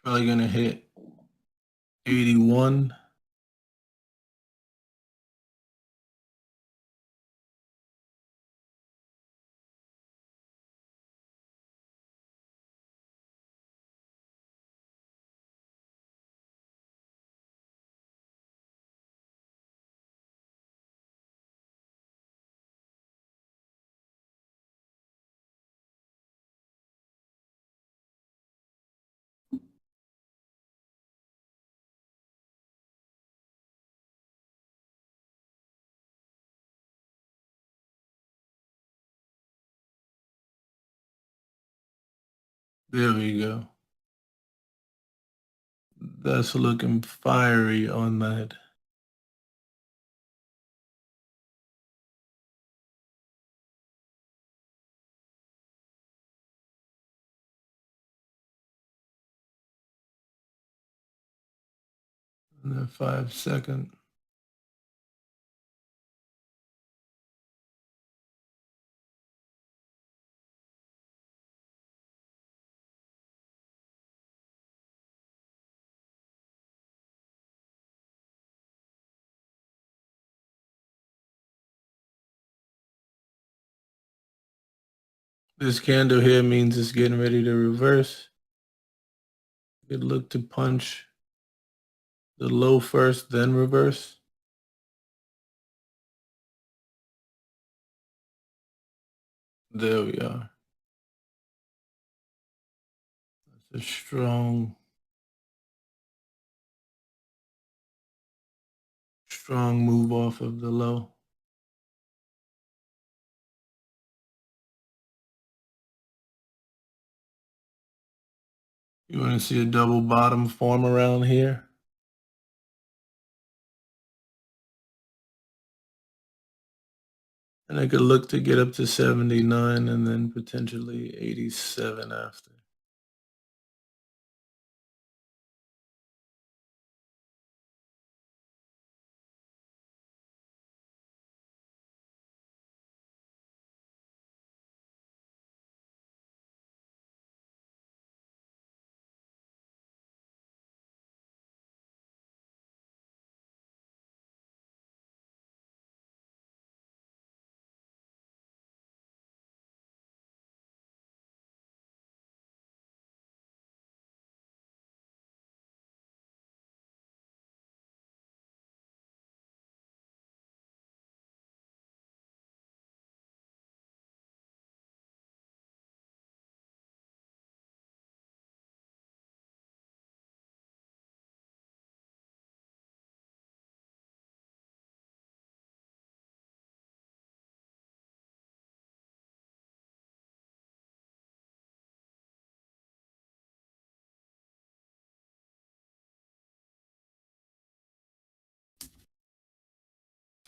Probably gonna hit 81. There we go. That's looking fiery on that. And then 5-second. This candle here means it's getting ready to reverse. It look to punch the low first, then reverse. There we are. That's a strong Strong move off of the low. You want to see a double bottom form around here? And I could look to get up to 79 and then potentially 87 after.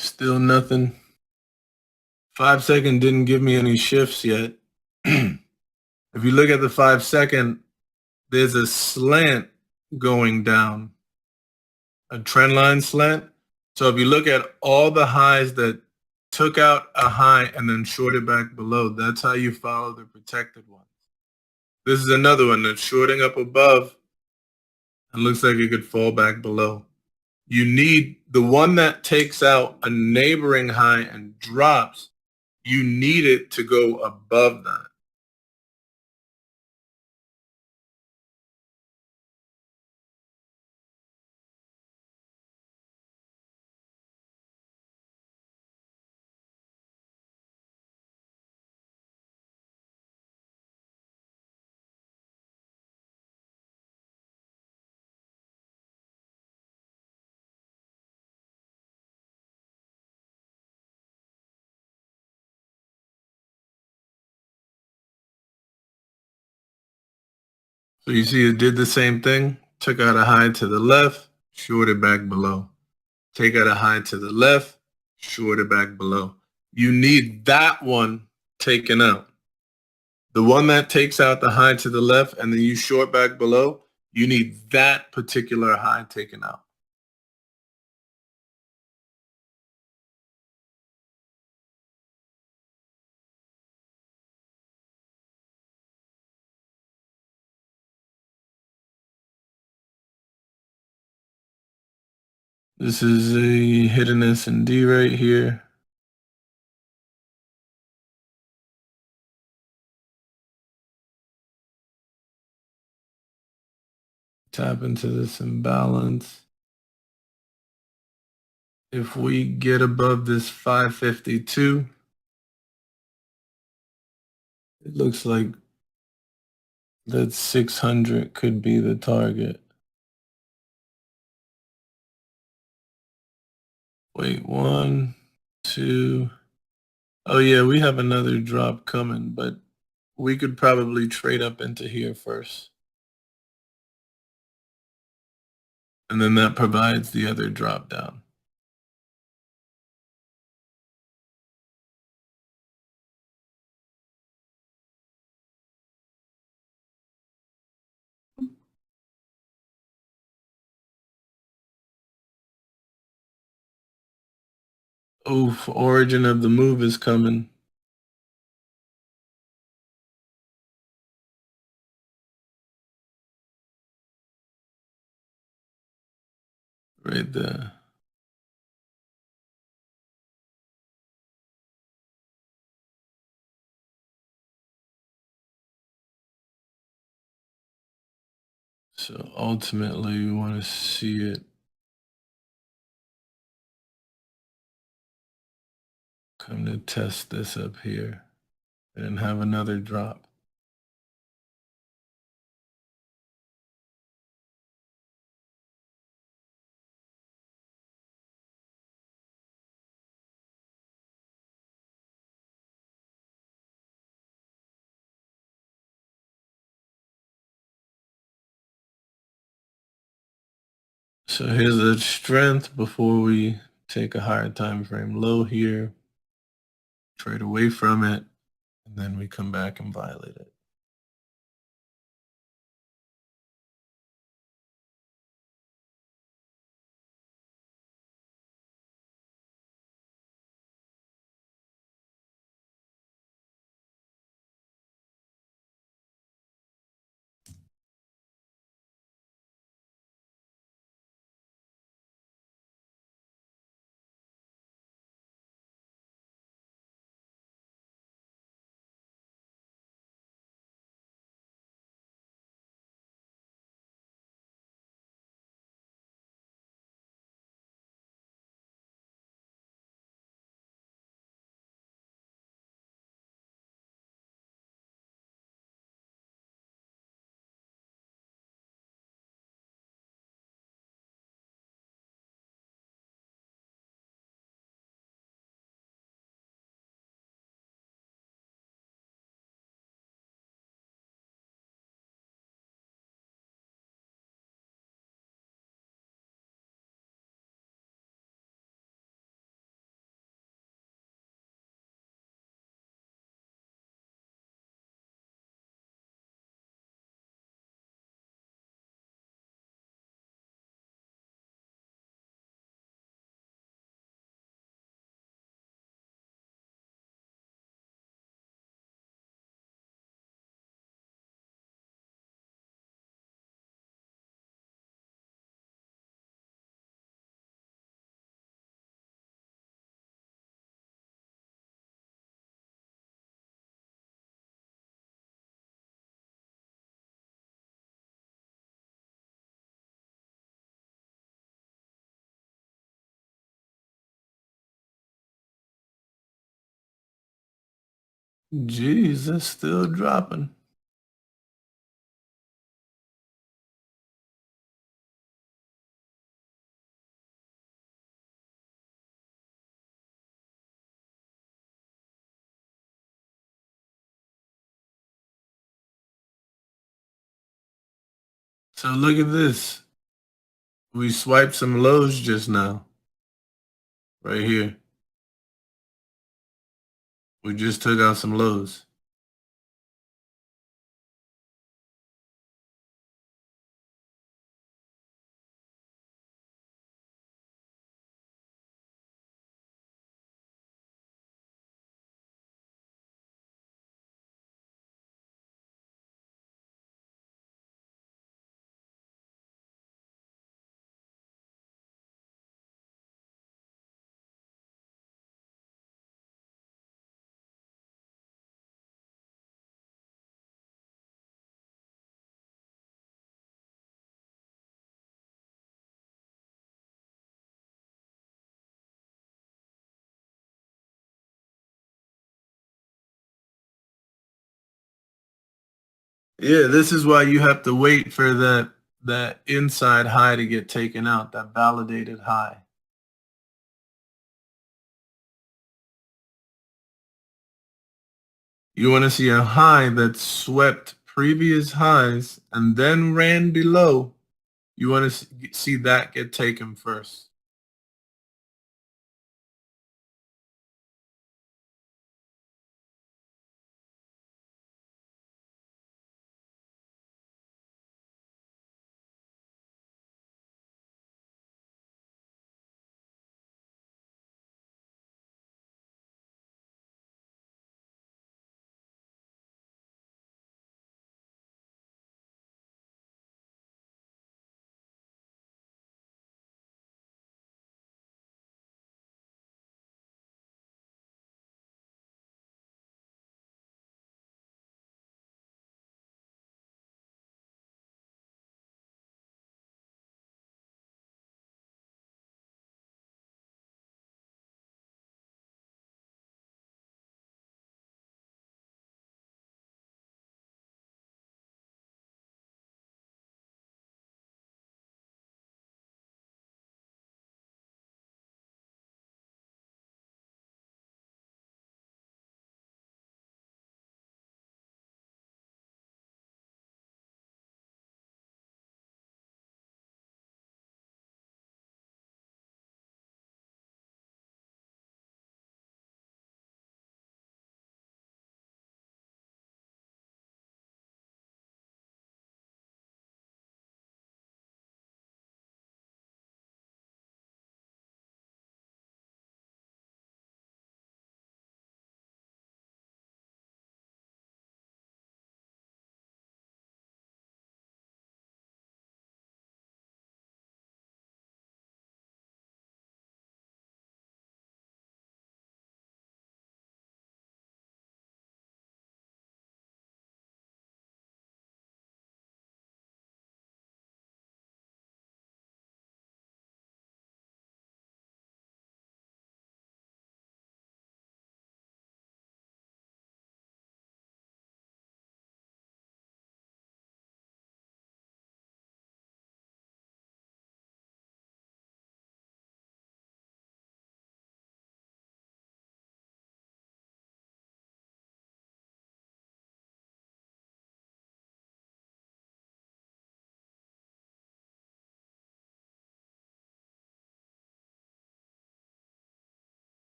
Still nothing. 5-second didn't give me any shifts yet. If you look at the 5-second, there's a slant going down, a trend line slant. So if you look at all the highs that took out a high and then shorted back below, that's how you follow the protected ones. This is another one that's shorting up above and looks like it could fall back below. You need the one that takes out a neighboring high and drops. You need it to go above that. So you see it did the same thing, took out a high to the left, shorted back below. Take out a high to the left, shorted back below. You need that one taken out. The one that takes out the high to the left and then you short back below, you need that particular high taken out. This is a hidden S&D right here. Tap into this imbalance. If we get above this 552, it looks like that 600 could be the target. Wait, 1, 2. Oh yeah, we have another drop coming, but we could probably trade up into here first. And then that provides the other drop down. Oof, origin of the move is coming. Right there. So ultimately we want to see it come to test this up here and have another drop. So here's the strength before we take a higher time frame low here, trade away from it, and then we come back and violate it. Geez, that's still dropping. So look at this. We swiped some lows just now, right here. We just took out some lows. Yeah, this is why you have to wait for that inside high to get taken out, that validated high. You want to see a high that swept previous highs and then ran below. You want to see that get taken first.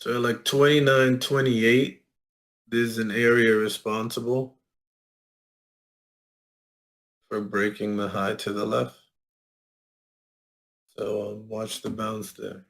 So at like 29.28, there's an area responsible for breaking the high to the left. So watch the bounce there.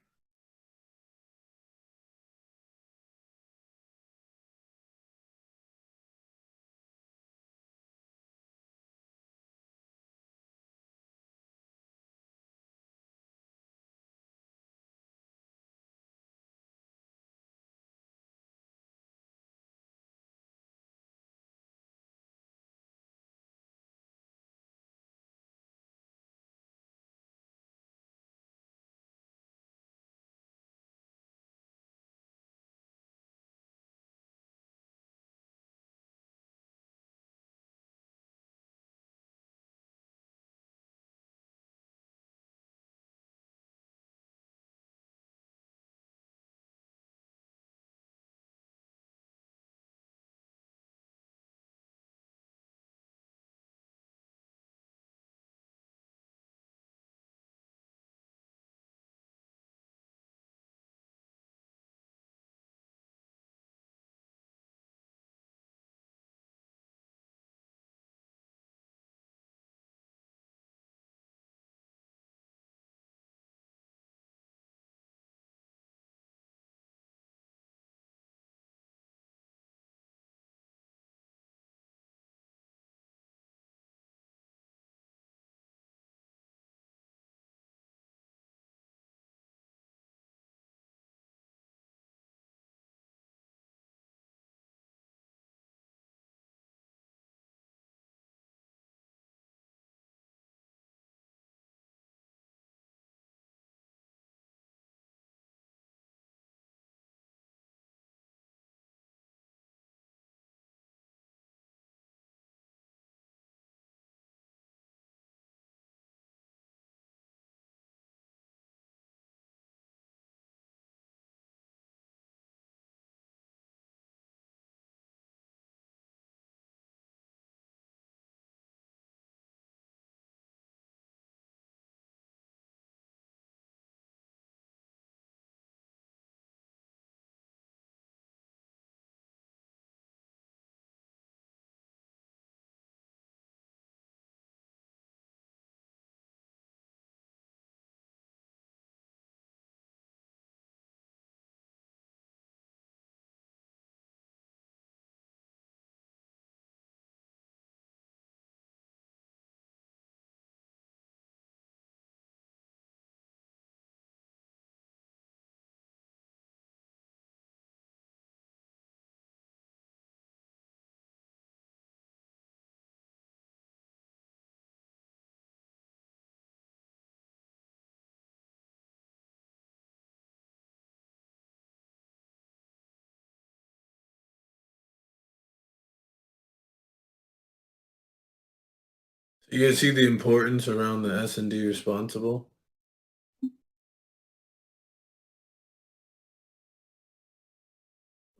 You guys see the importance around the S&D responsible?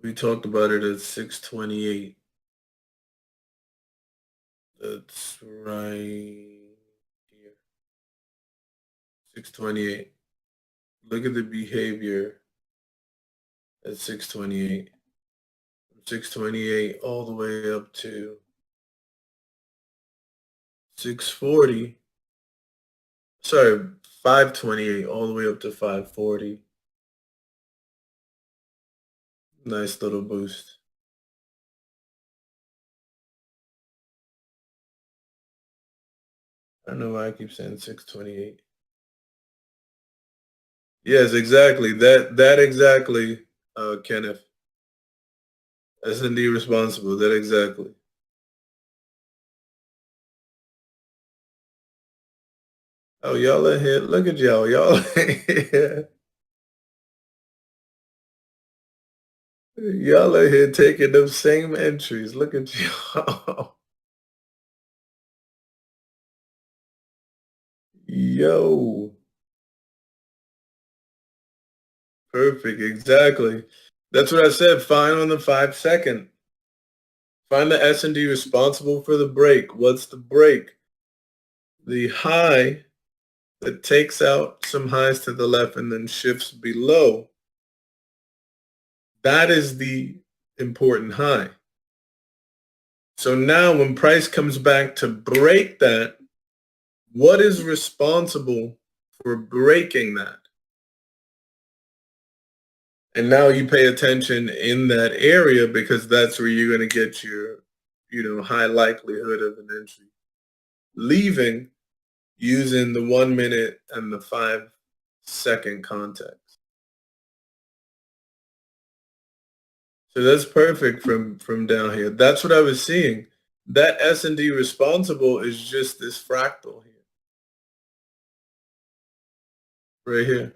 We talked about it at 628. That's right here. 628. Look at the behavior at 628. From 628 all the way up to 640. Sorry, 528 all the way up to 540. Nice little boost. I don't know why I keep saying 628. Yes, exactly. That exactly, Kenneth. S&D responsible. That exactly. Oh, y'all are here. Look at y'all. Y'all are here. Y'all are here taking them same entries. Look at y'all. Yo. Perfect. Exactly. That's what I said. Find on the 5 second. Find the S&D responsible for the break. What's the break? The high that takes out some highs to the left and then shifts below That is the important high. So now when price comes back to break that, what is responsible for breaking that? And now you pay attention in that area because that's where you're going to get your, high likelihood of an entry. Leaving using the 1 minute and the 5 second context. So that's perfect from down here. That's what I was seeing. That S&D responsible is just this fractal here, right here.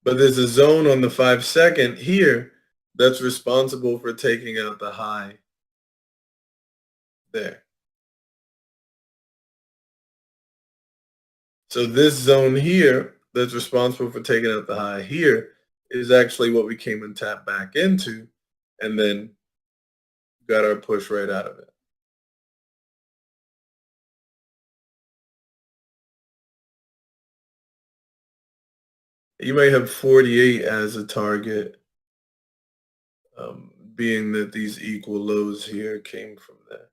But there's a zone on the 5 second here that's responsible for taking out the high there. So this zone here that's responsible for taking out the high here is actually what we came and tapped back into and then got our push right out of it. You may have 48 as a target, being that these equal lows here came from there.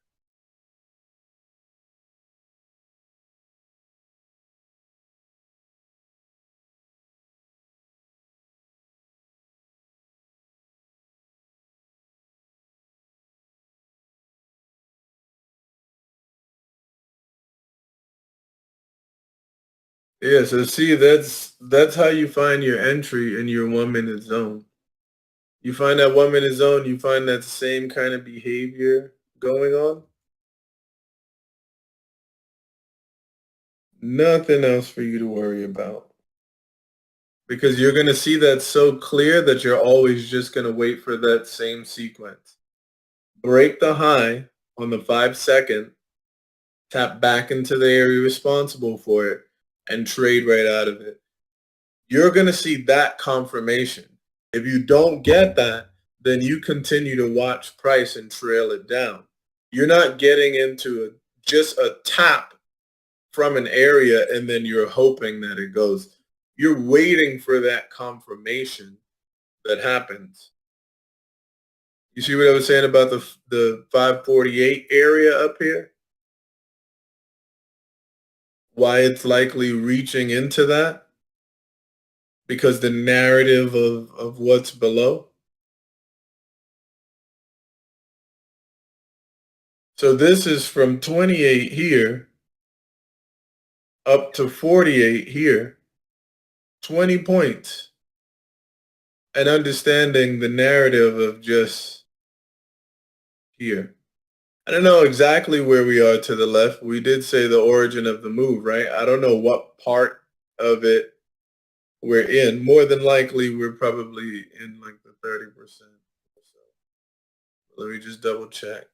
Yeah, so see, that's how you find your entry in your 1 minute zone. You find that 1 minute zone, you find that same kind of behavior going on. Nothing else for you to worry about. Because you're going to see that so clear that you're always just going to wait for that same sequence. Break the high on the 5 second, tap back into the area responsible for it, and trade right out of it. You're going to see that confirmation. If you don't get that, then you continue to watch price and trail it down. You're not getting into just a tap from an area and then you're hoping that it goes. You're waiting for that confirmation that happens. You see what I was saying about the 548 area up here? Why it's likely reaching into that? Because the narrative of what's below. So this is from 28 here up to 48 here, 20 points. And understanding the narrative of just here. I don't know exactly where we are to the left. We did say the origin of the move, right? I don't know what part of it we're in. More than likely, we're probably in like the 30% or so. Let me just double check.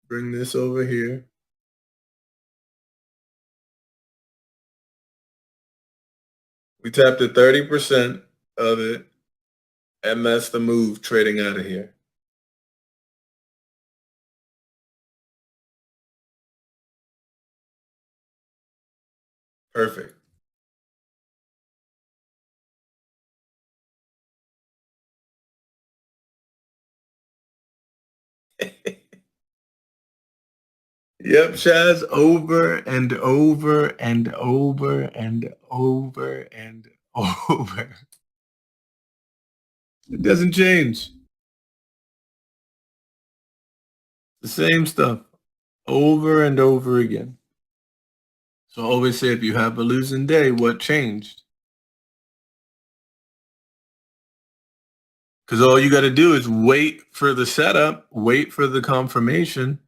Bring this over here. We tapped at 30% of it, and that's the move trading out of here. Perfect. Yep, Shaz, over and over and over and over and over. It doesn't change. The same stuff over and over again. So I always say if you have a losing day, what changed? Because all you got to do is wait for the setup, wait for the confirmation.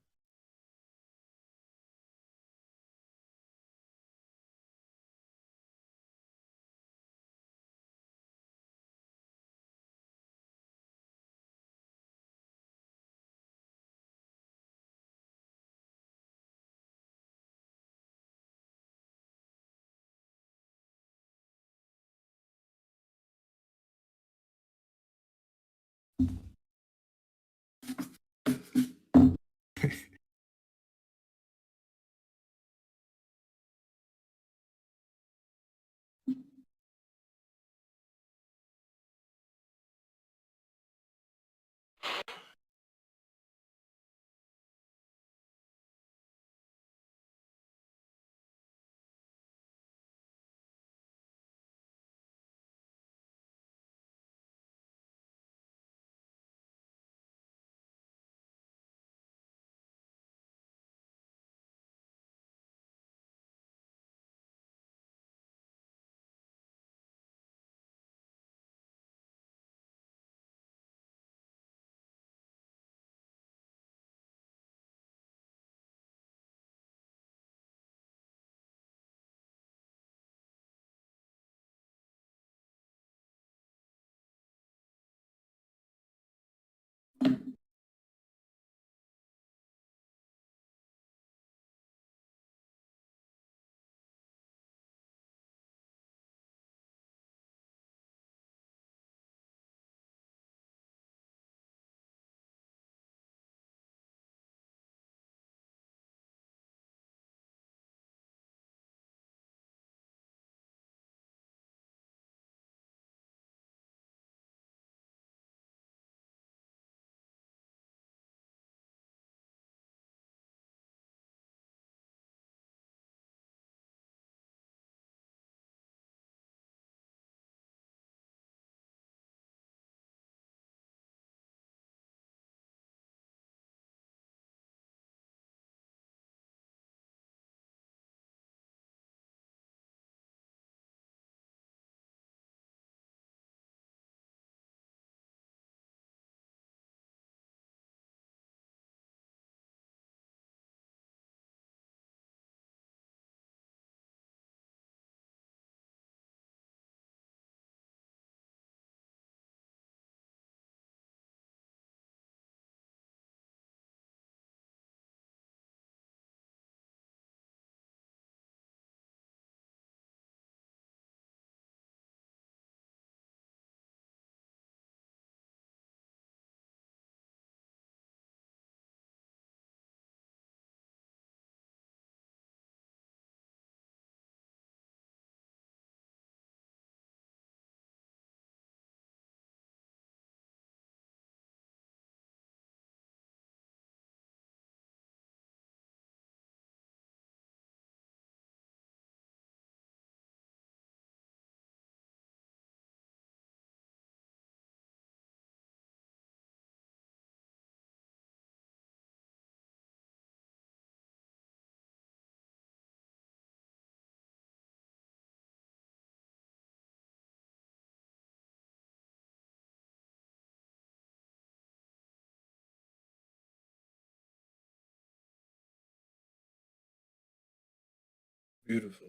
Beautiful.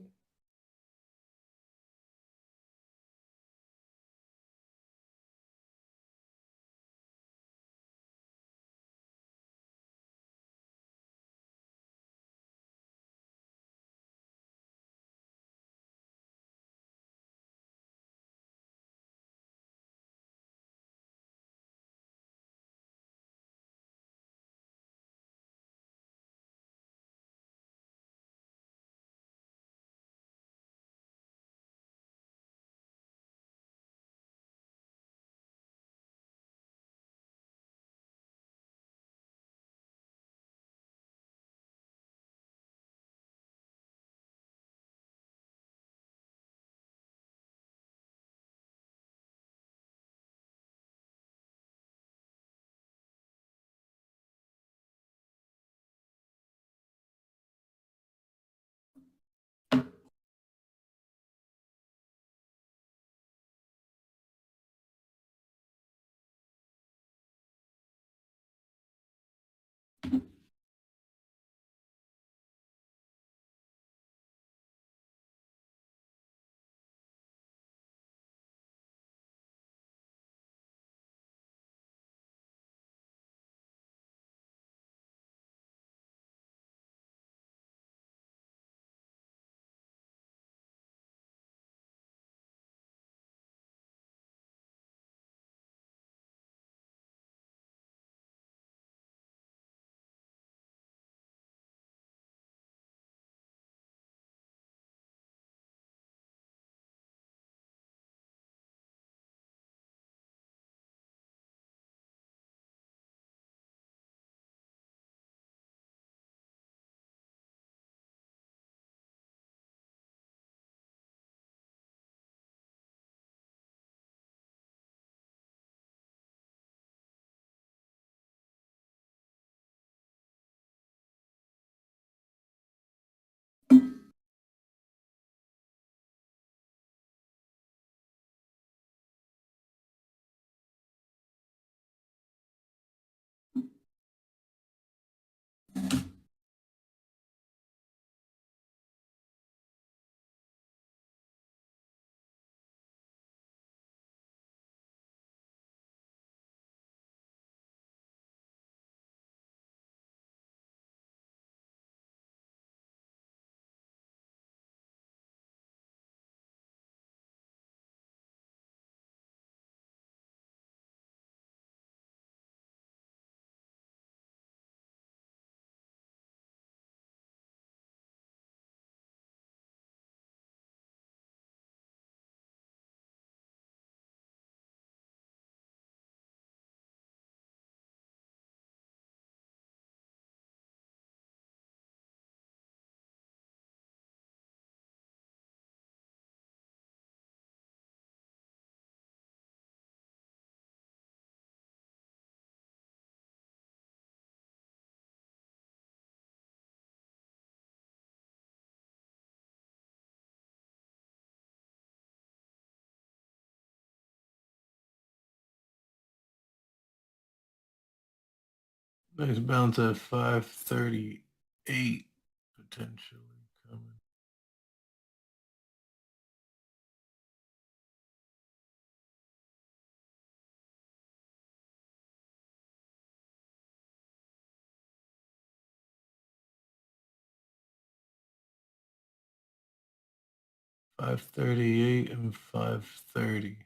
Nice bounce at 538 potentially coming. $538 and 530.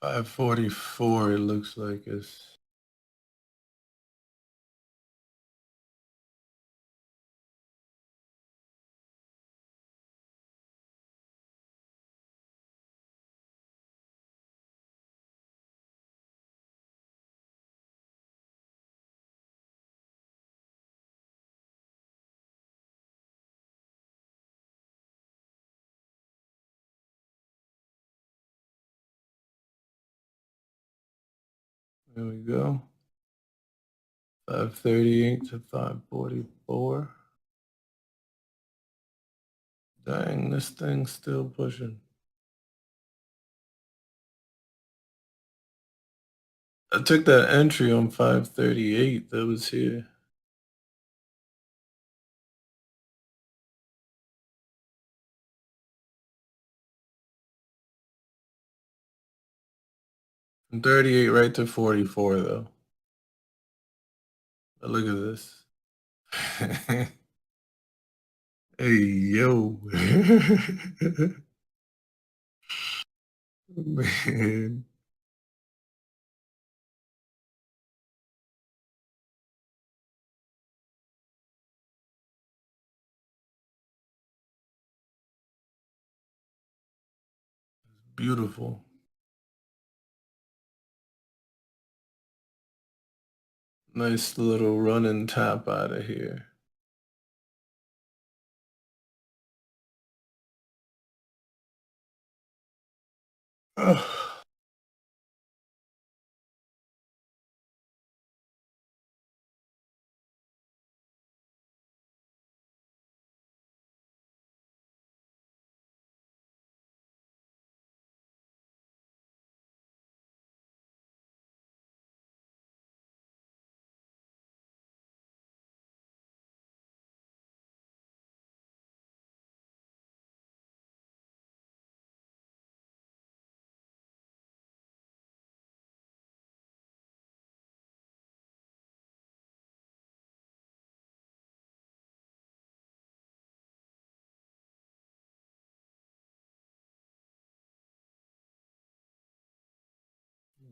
$544 it looks like it's. There we go. 538 to 544. Dang, this thing's still pushing. I took that entry on 538 that was here. From 38 right to 44 though. But look at this. Hey, yo. Man, beautiful. Nice little run and tap out of here. Ugh.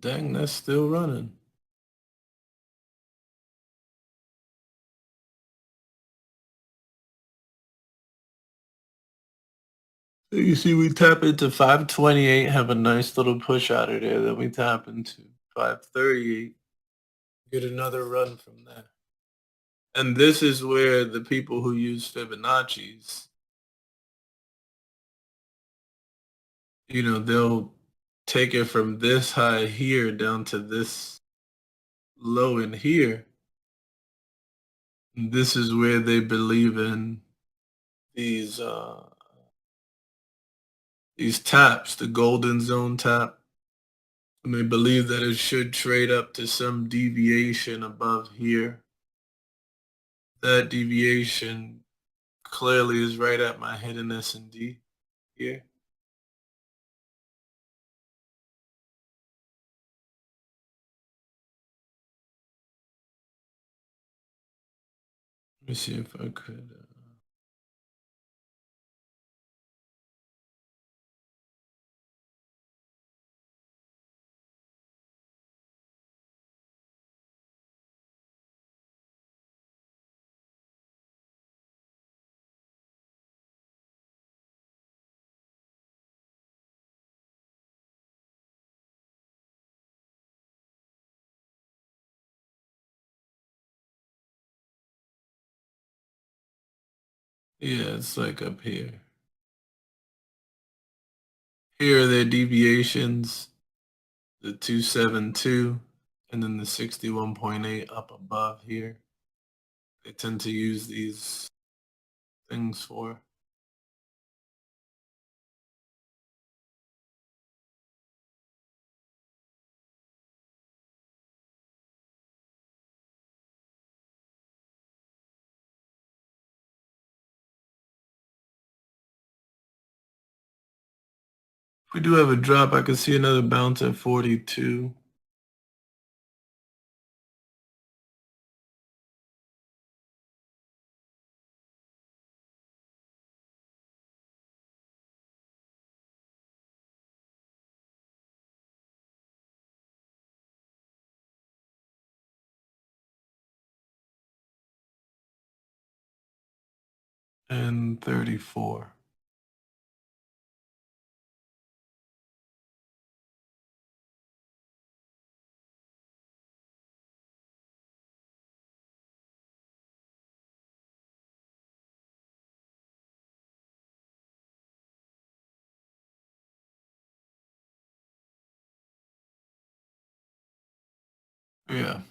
Dang, that's still running. So you see, we tap into 528, have a nice little push out of there. Then we tap into 538, get another run from there. And this is where the people who use Fibonacci's, they'll take it from this high here down to this low in here. And this is where they believe in these uh these taps, the golden zone tap. And they believe that it should trade up to some deviation above here. That deviation clearly is right at my hidden S&D here. Let me see if I could. Yeah, it's like up here. Here are their deviations, the 272, and then the 61.8 up above here. They tend to use these things for. If we do have a drop, I can see another bounce at 42. And 34. Yeah.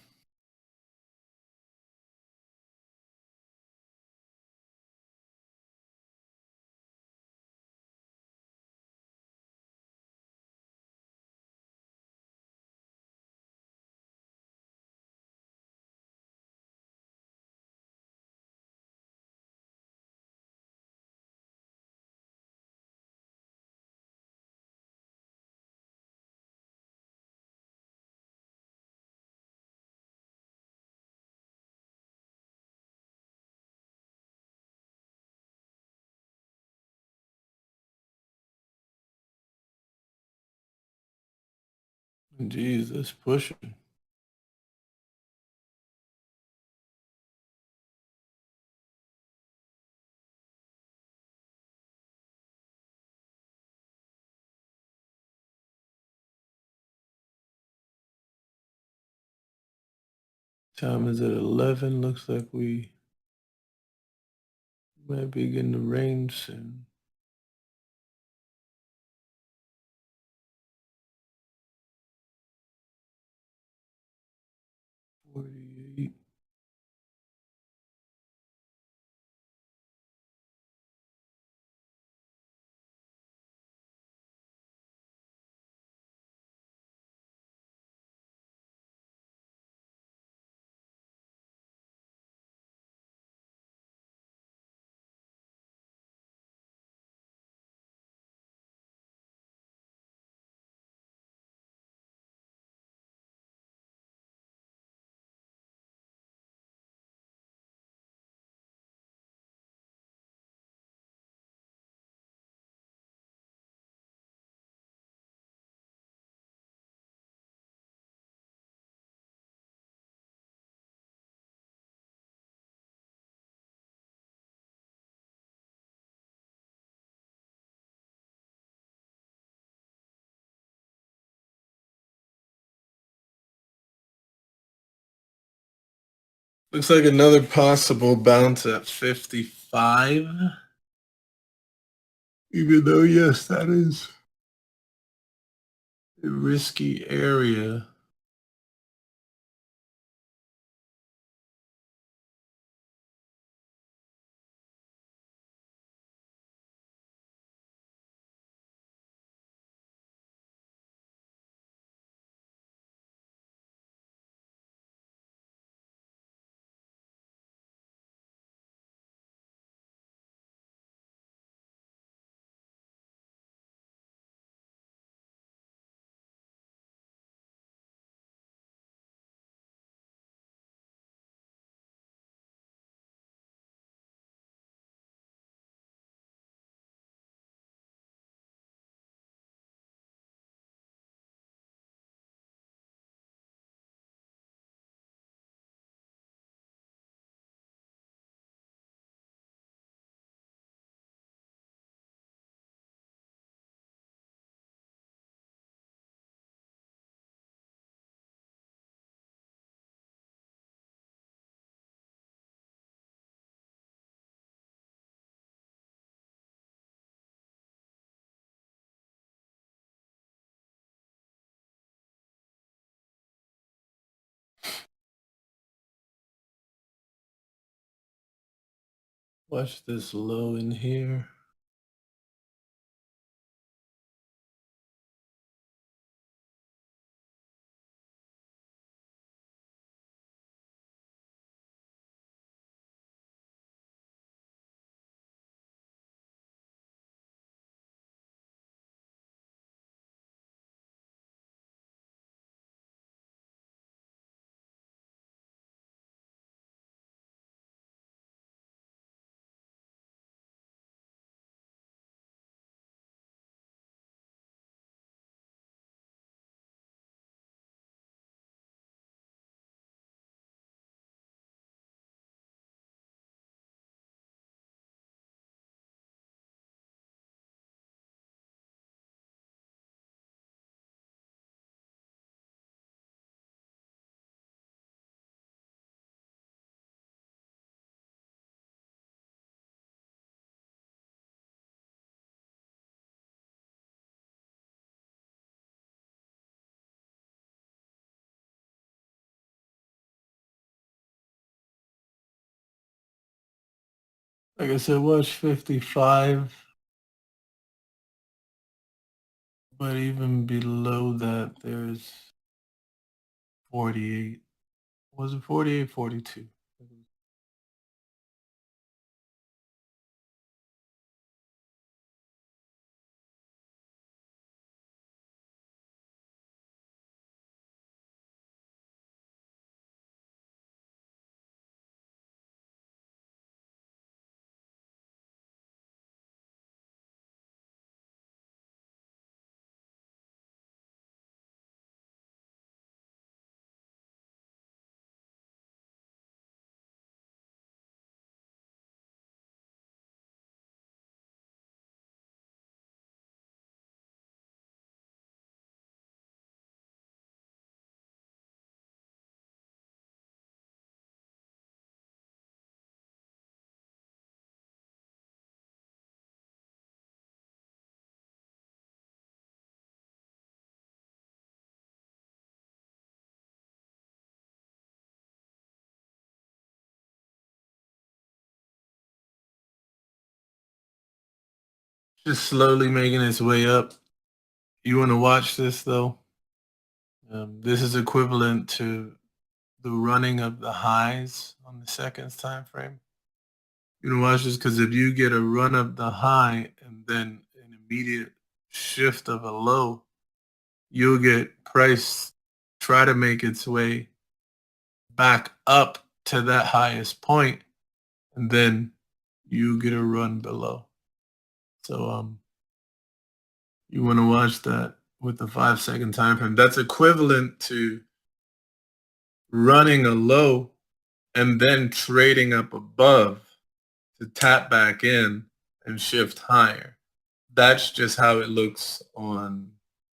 Jeez, that's pushing. Time is at 11. Looks like we might be getting the range soon. $48. Looks like another possible bounce at 55. Even though, yes, that is a risky area. Watch this low in here. Like I said, watch 55. But even below that, there's 48. Was it 48, 42? Just slowly making its way up. You want to watch this though? This is equivalent to the running of the highs on the seconds time frame. You know, watch this because if you get a run of the high and then an immediate shift of a low, you'll get price try to make its way back up to that highest point, and then you get a run below. So you want to watch that with the 5 second time frame. That's equivalent to running a low and then trading up above to tap back in and shift higher. That's just how it looks on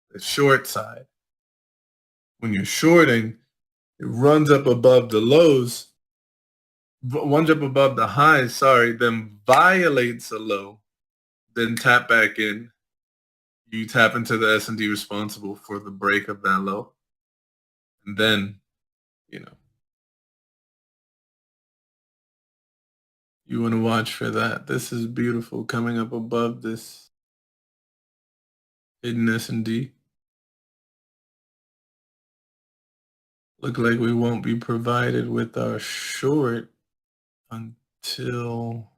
the short side. When you're shorting, it runs up above the lows one jump above the high, sorry, then violates a low, then tap back in. You tap into the S&D responsible for the break of that low, and then, you know, you wanna watch for that. This is beautiful coming up above this hidden S&D. Look like we won't be provided with our short until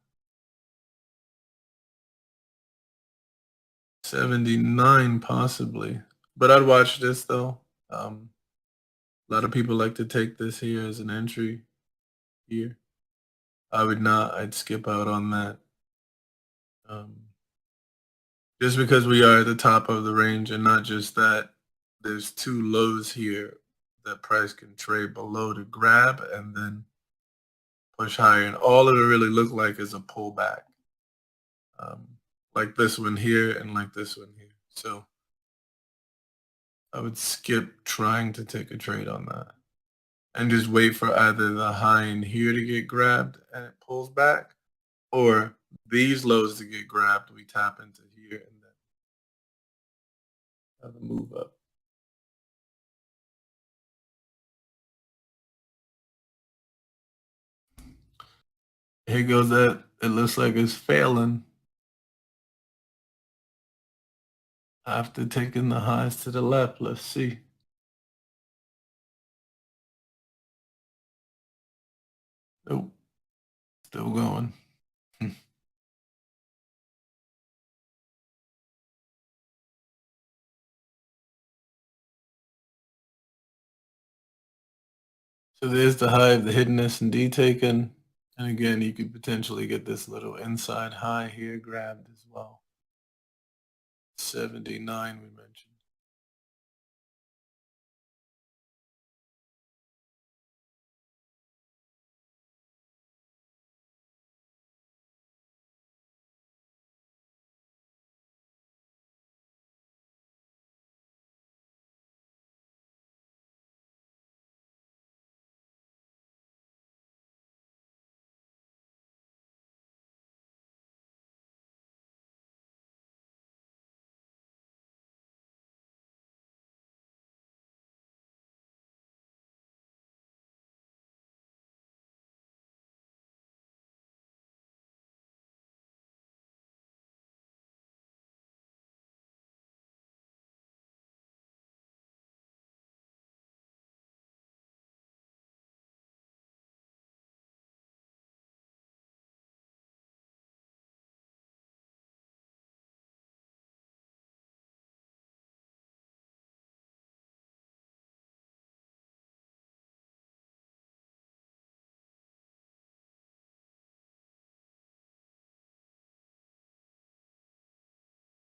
79 possibly. But I'd watch this though. A lot of people like to take this here as an entry here. I would not. I'd skip out on that. Um, just because we are at the top of the range, and not just that, there's two lows here that price can trade below to grab and then push higher. And all it'll really look like is a pullback, um, like this one here and like this one here. So I would skip trying to take a trade on that and just wait for either the high in here to get grabbed and it pulls back, or these lows to get grabbed, we tap into here and then have a move up. Here goes that. It looks like it's failing after taking the highs to the left. Let's see. Nope, still going. So there's the high of the hidden S&D taken. And again, you could potentially get this little inside high here grabbed as well. 79 we mentioned.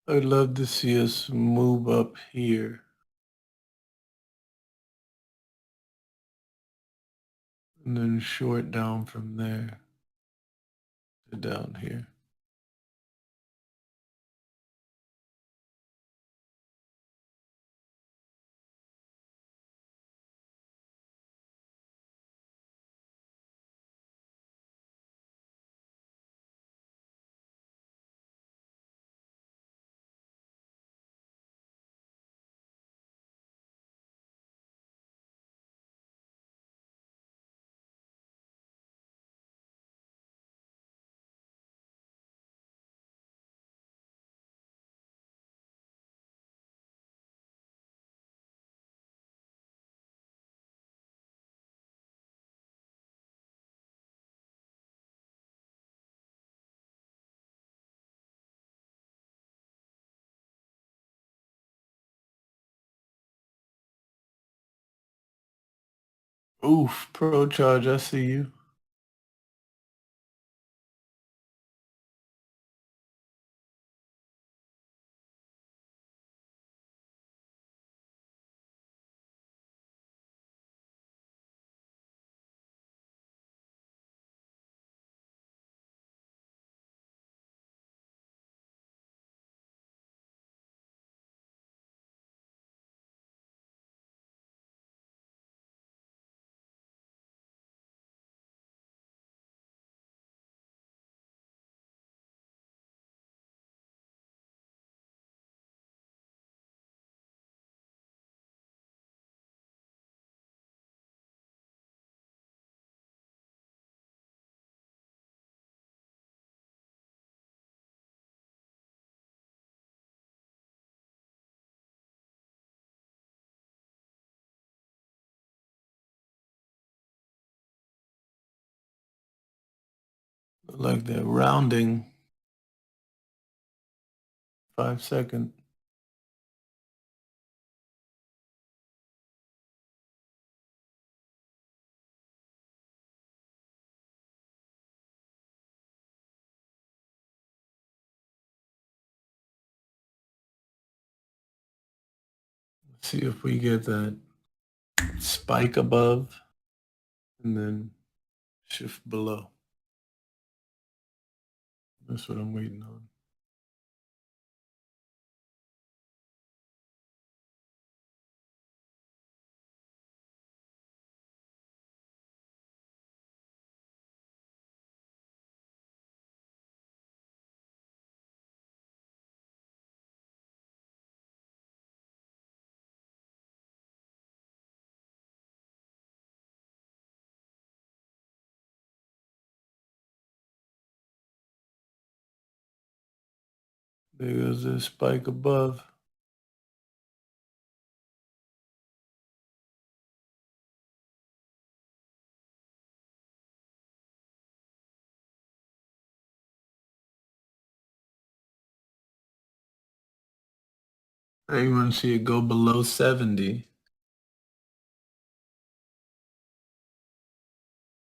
I'd love to see us move up here and then short down from there to down here. Oof, Pro Charge, I see you. Look like they're rounding 5 second. Let's see if we get that spike above and then shift below. That's what I'm waiting on. There goes this spike above. Now you want to see it go below 70.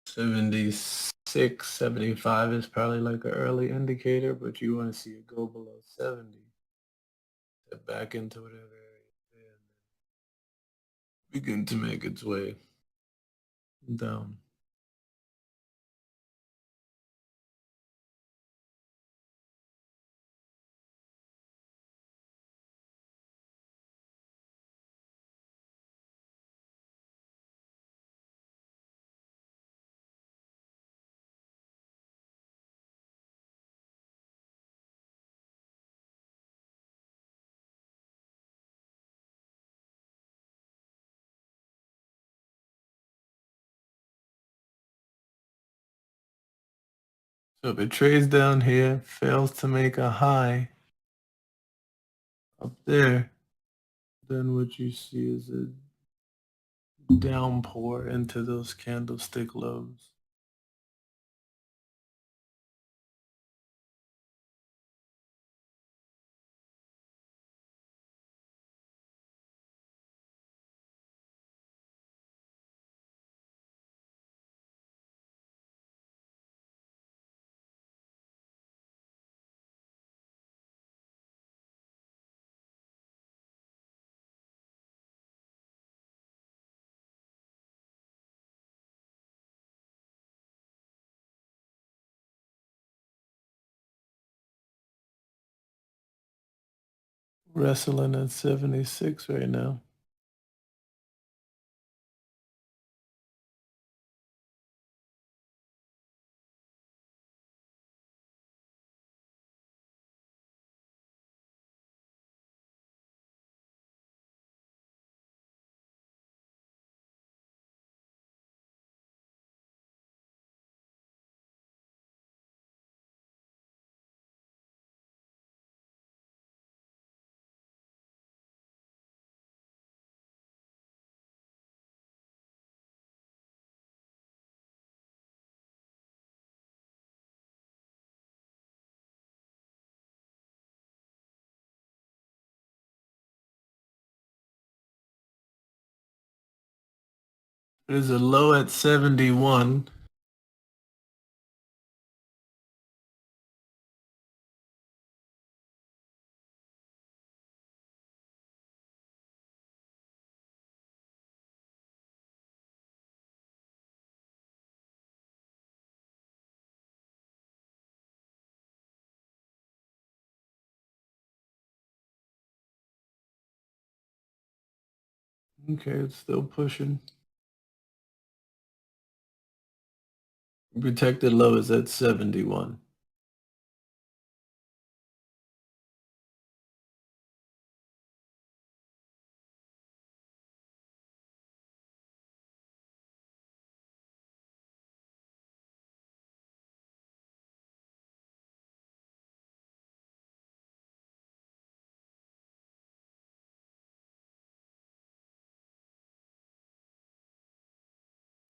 76, 75 is probably like an early indicator, but you want to see it go below 70. Step back into whatever area and begin to make its way down. So if it trades down here, fails to make a high up there, then what you see is a downpour into those candlestick lows. Wrestling at 76 right now. There's a low at 71. Okay, it's still pushing. Protected low is at 71.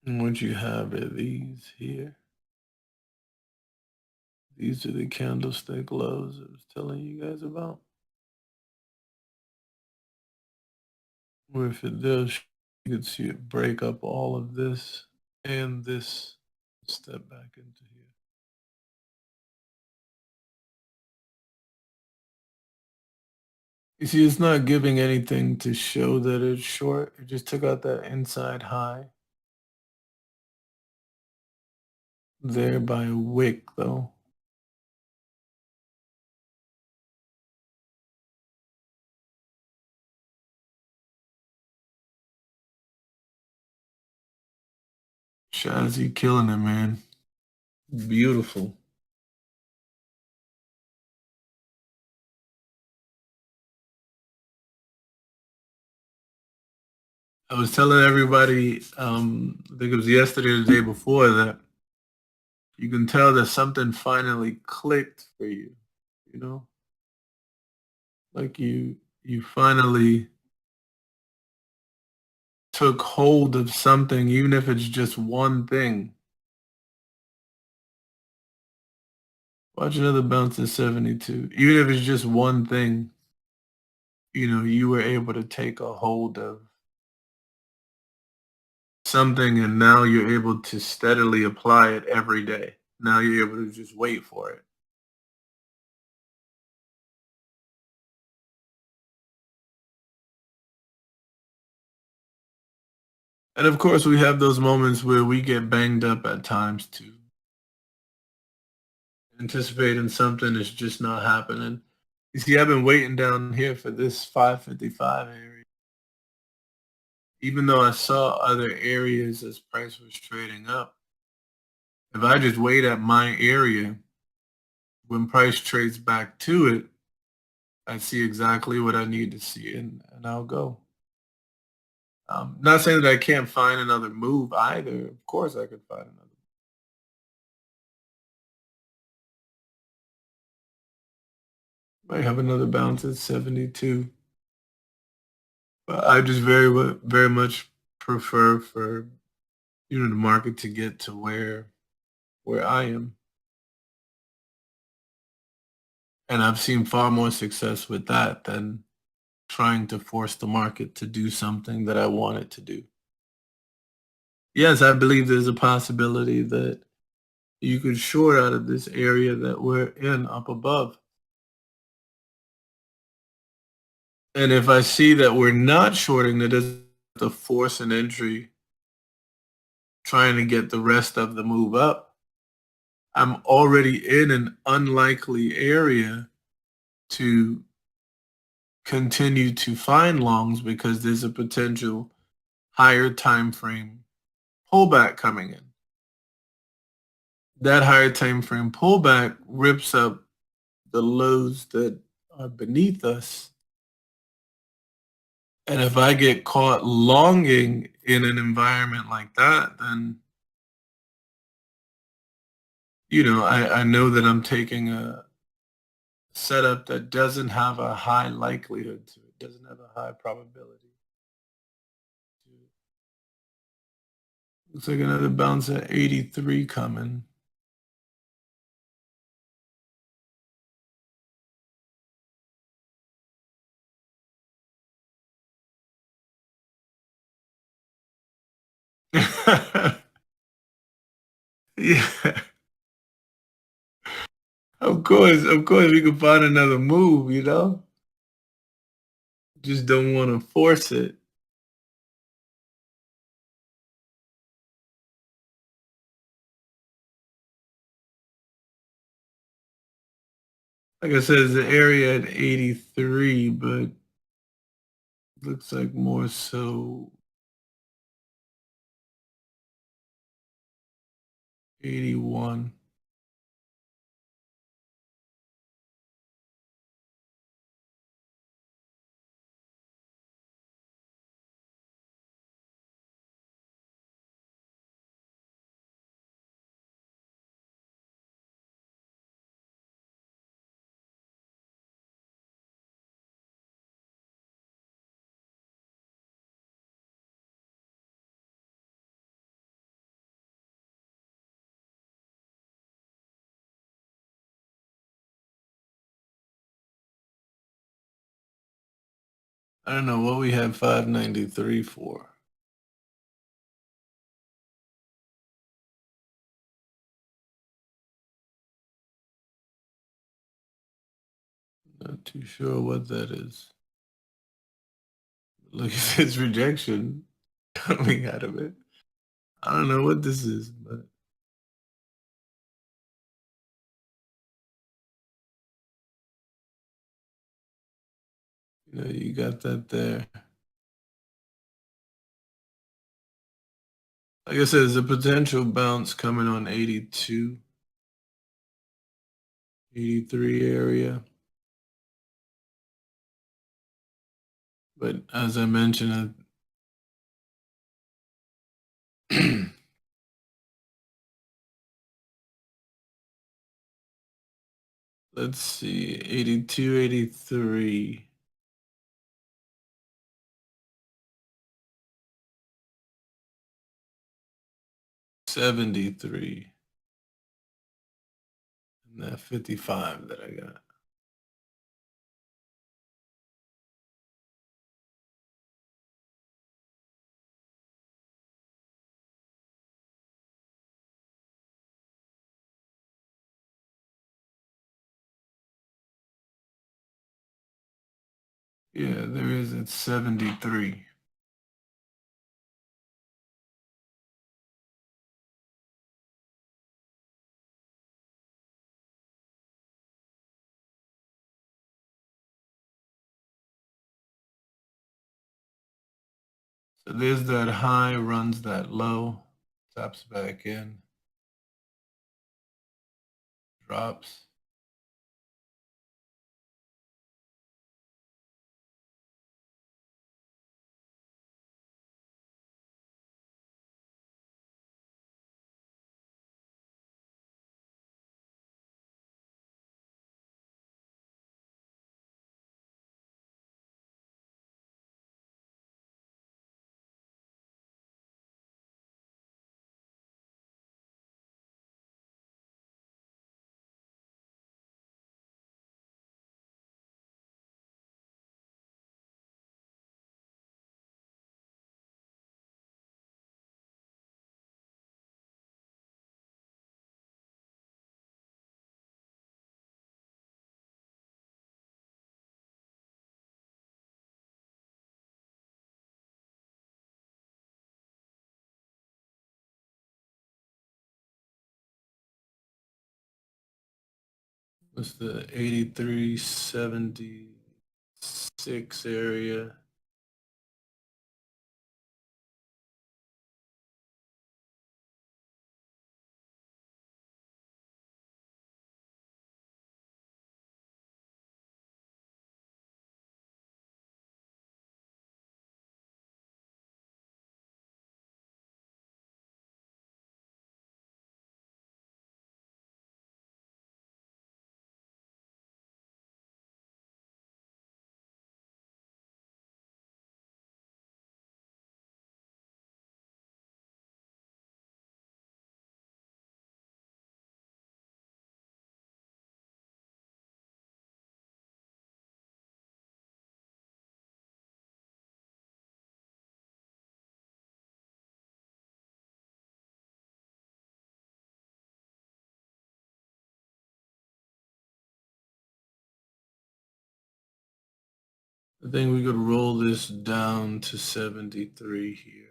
And what you have are these here. These are the candlestick lows I was telling you guys about. Where if it does, you could see it break up all of this and this, step back into here. You see, it's not giving anything to show that it's short. It just took out that inside high there by a wick, though. Shazzy killing it, man. Beautiful. I was telling everybody, I think it was yesterday or the day before, that you can tell that something finally clicked for you, you know? Like you finally took hold of something, even if it's just one thing. Watch another bounce at 72. Even if it's just one thing, you were able to take a hold of something and now you're able to steadily apply it every day. Now you're able to just wait for it. And of course, we have those moments where we get banged up at times too. Anticipating something is just not happening. You see, I've been waiting down here for this 555 area. Even though I saw other areas as price was trading up, if I just wait at my area, when price trades back to it, I see exactly what I need to see and I'll go. Not saying that I can't find another move either. Of course I could find another. Might have another bounce at 72. But I just very much prefer for the market to get to where I am. And I've seen far more success with that than trying to force the market to do something that I want it to do. Yes, I believe there's a possibility that you could short out of this area that we're in up above. And if I see that we're not shorting, that doesn't have to force an entry trying to get the rest of the move up. I'm already in an unlikely area to continue to find longs because there's a potential higher time frame pullback coming in. That higher time frame pullback rips up the lows that are beneath us. And if I get caught longing in an environment like that, then I know that I'm taking a setup that doesn't have a high likelihood to it, doesn't have a high probability to it. Looks like another bounce at 83 coming. Yeah, of course, we can find another move. Just don't want to force it. Like I said, it's the area at 83, but looks like more so 81. I don't know what we have 593 for. Not too sure what that is. Look at its rejection coming out of it. I don't know what this is, but you got that there. Like I said, there's a potential bounce coming on 82, 83 area. But as I mentioned, let's see, 82, 83. 73, and that 55 that I got. Yeah, there is at 73. So there's that high, runs that low, taps back in, drops. What's the 83.76 area? I think we could roll this down to 73 here.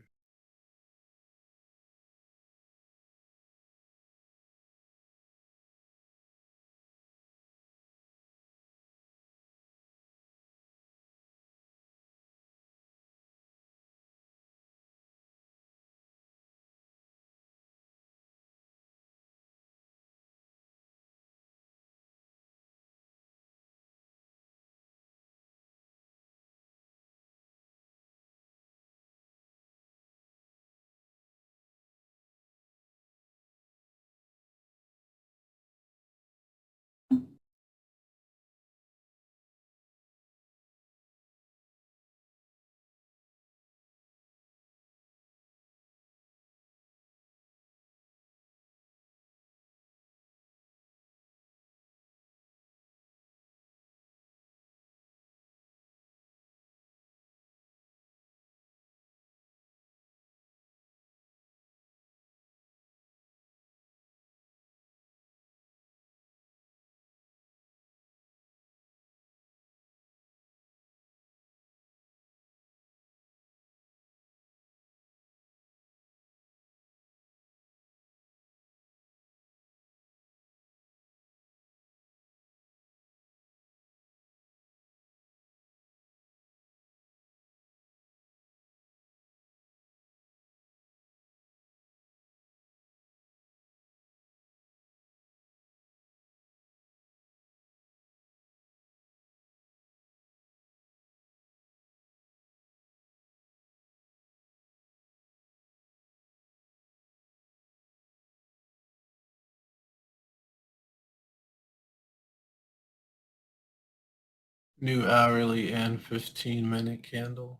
New hourly and 15-minute candle.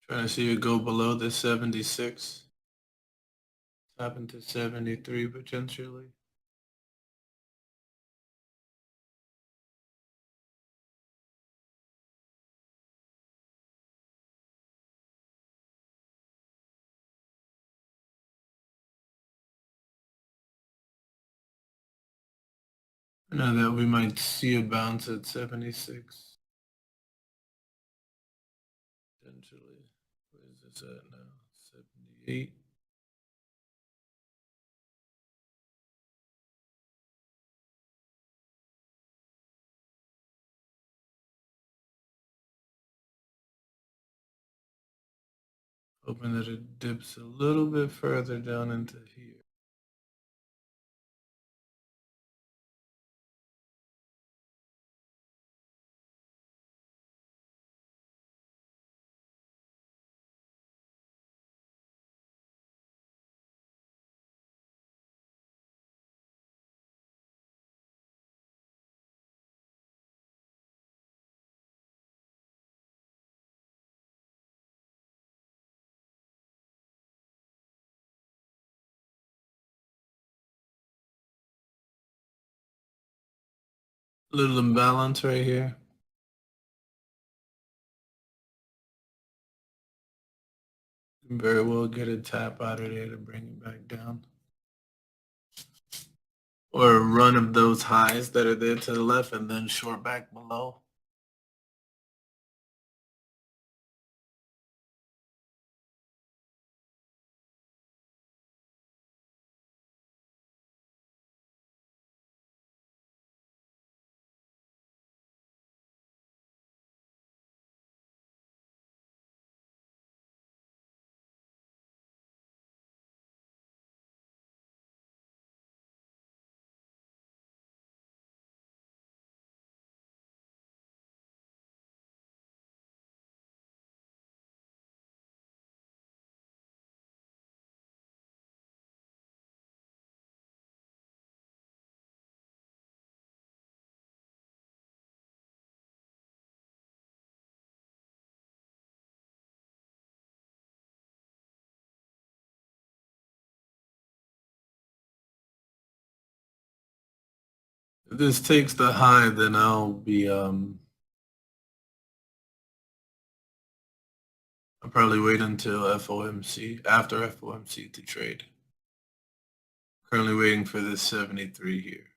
Trying to see it go below the 76. Tap into 73 potentially. I know that we might see a bounce at 76. Potentially. What is this at now? 78. Hoping that it dips a little bit further down into here. A little imbalance right here. Can very well get a tap out of there to bring it back down. Or a run of those highs that are there to the left and then short back below. If this takes the high, then I'll probably wait until FOMC, after FOMC to trade. Currently waiting for this 73 here.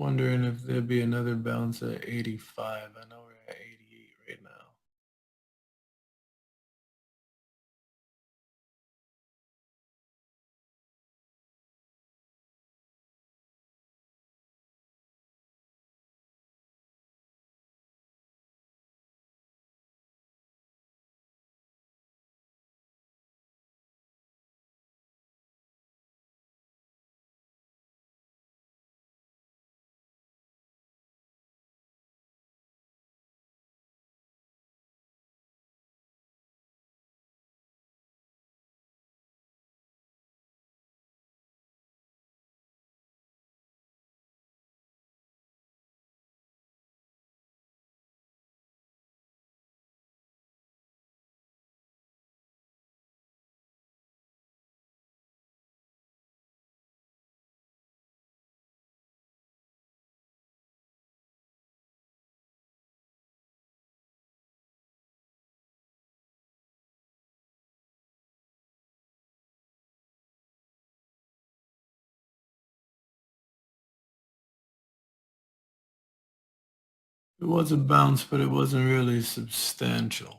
Wondering if there'd be another bounce at 85. I know we're at 88 right now. It was a bounce, but it wasn't really substantial.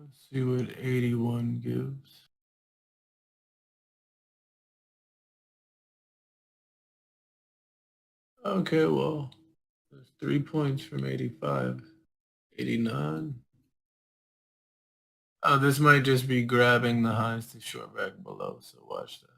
Let's see what 81 gives. Okay, well, there's 3 points from 85. 89. Oh, this might just be grabbing the highs to short back below, so watch that.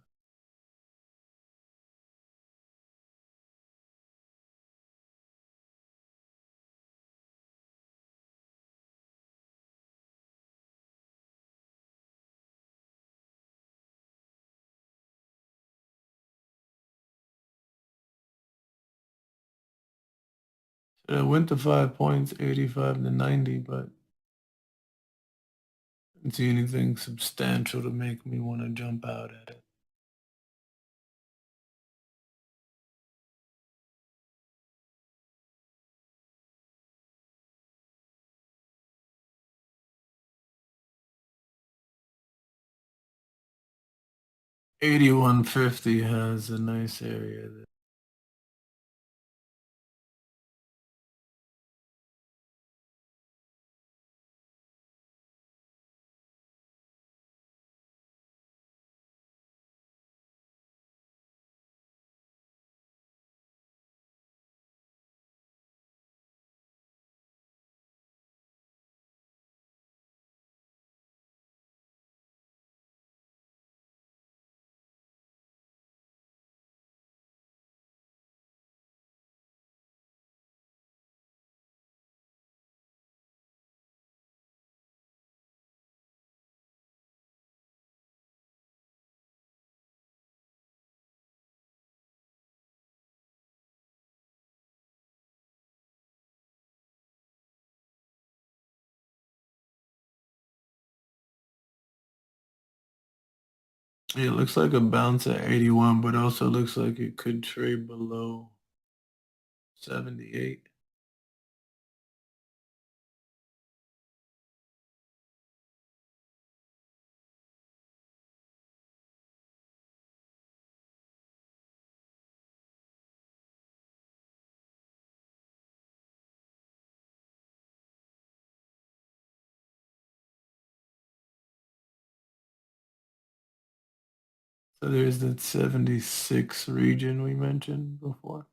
So it went to 5 points, 85 to 90, but I didn't see anything substantial to make me want to jump out at it. $81.50 has a nice area there. It looks like a bounce at 81, but also looks like it could trade below 78. So there's that 76 region we mentioned before.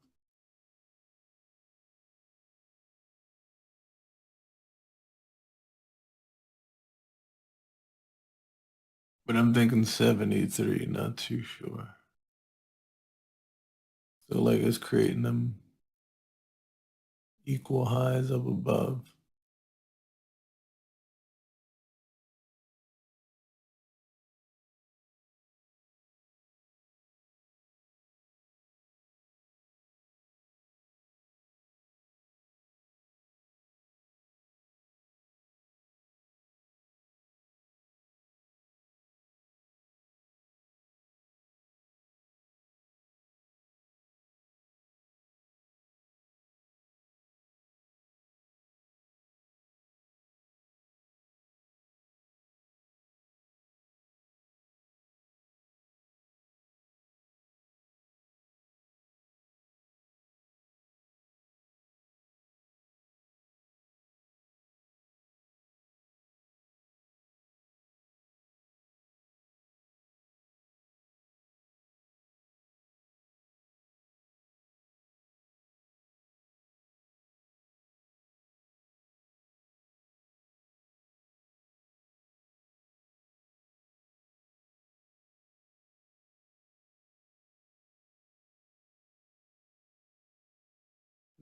But I'm thinking 73, not too sure. So like it's creating them equal highs up above.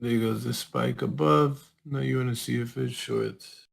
There goes the spike above. Now you want to see if it shorts.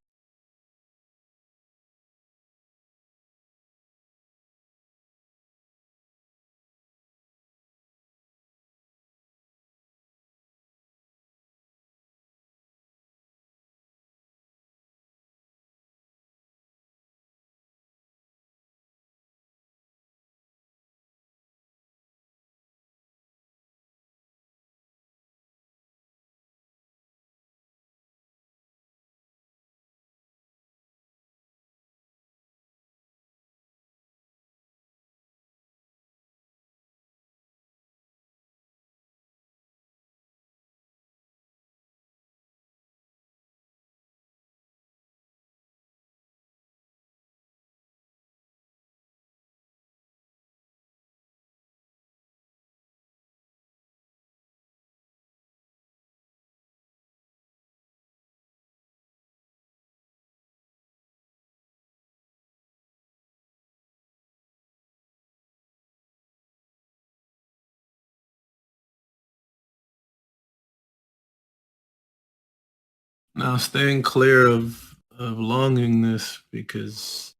Now staying clear of longing this, because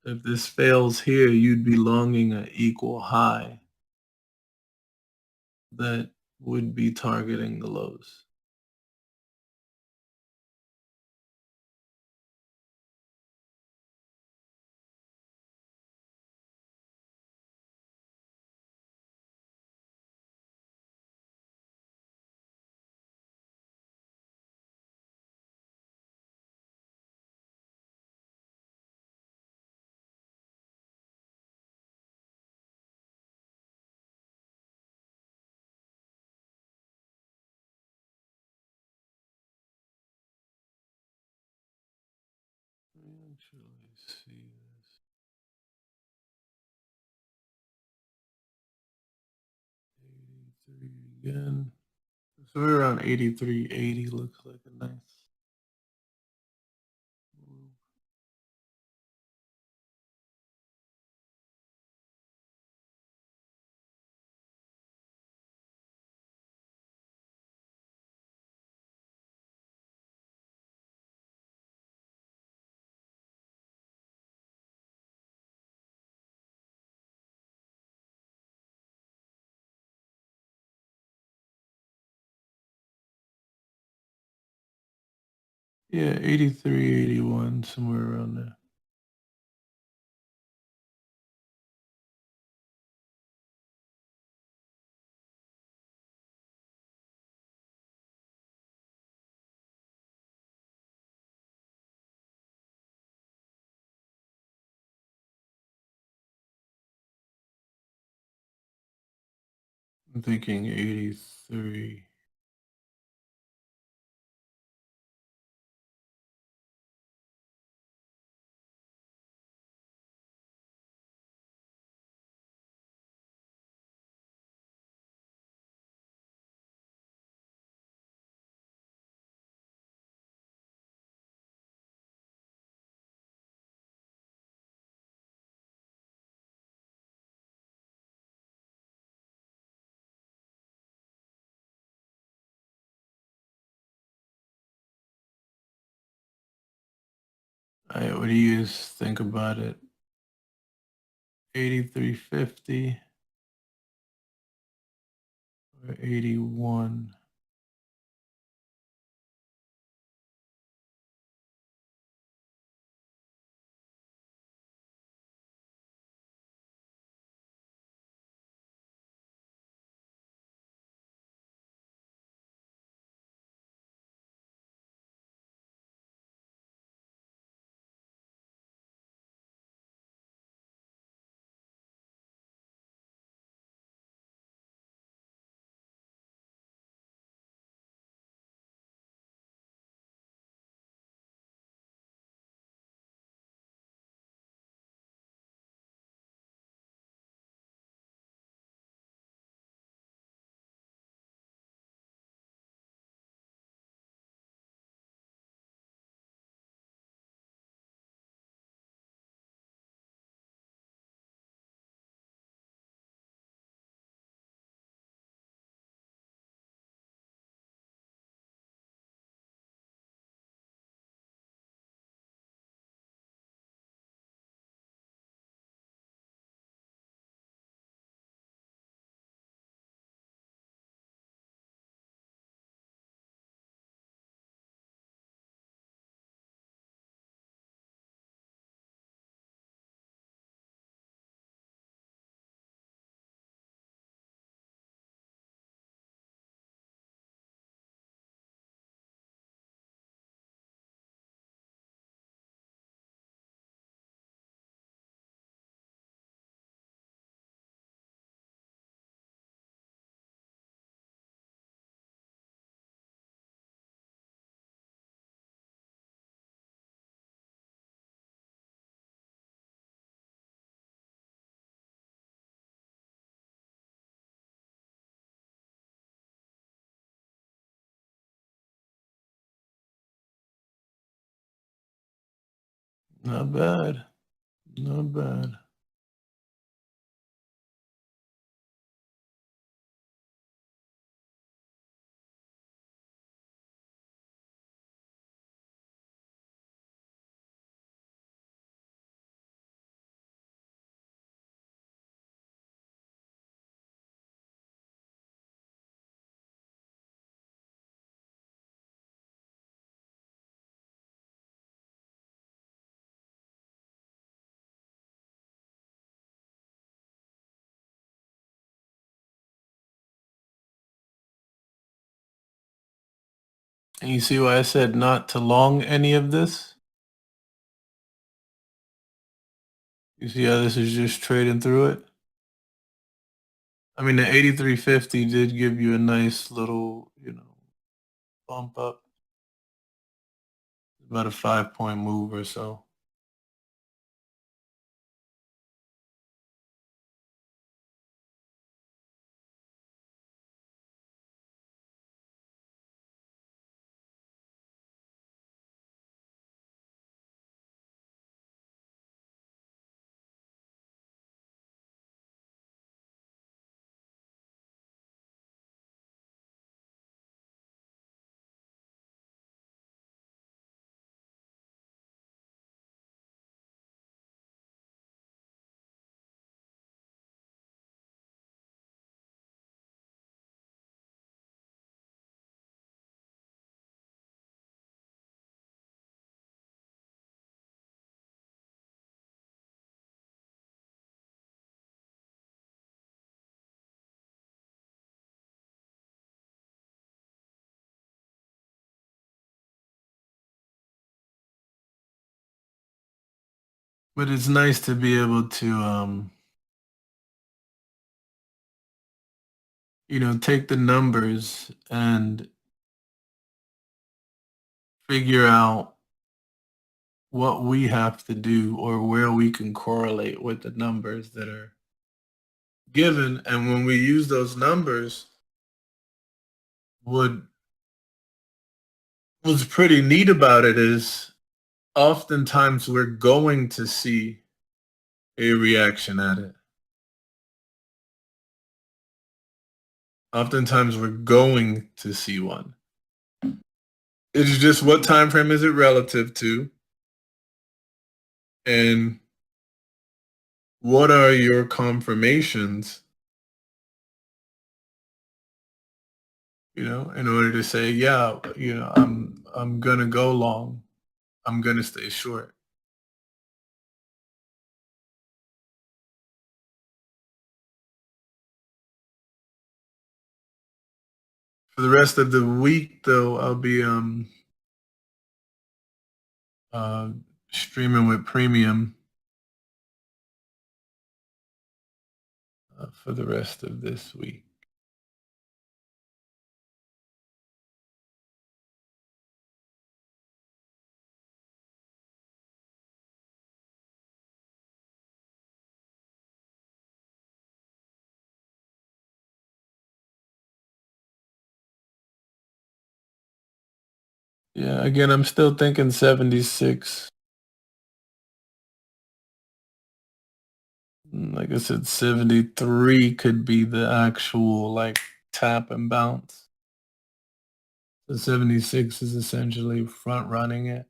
if this fails here, you'd be longing an equal high that would be targeting the lows. Let me actually see this. 83 again. So we're around 83.80. Looks like a nice move. Yeah, 83, 81, somewhere around there. I'm thinking 83. All right, what do you guys think about it? 83.50 or 81? Not bad. Not bad. And you see why I said not to long any of this? You see how this is just trading through it? I mean, the 8350 did give you a nice little, bump up. About a 5-point move or so. But it's nice to be able to, take the numbers and figure out what we have to do or where we can correlate with the numbers that are given. And when we use those numbers, what was pretty neat about it is oftentimes we're going to see a reaction at it. Oftentimes we're going to see one. It's just what time frame is it relative to, and what are your confirmations, in order to say, yeah, I'm gonna go long, I'm gonna stay short. For the rest of the week, though, I'll be uh, streaming with premium for the rest of this week. Yeah, again, I'm still thinking 76. Like I said, 73 could be the actual like tap and bounce. The 76 is essentially front running it.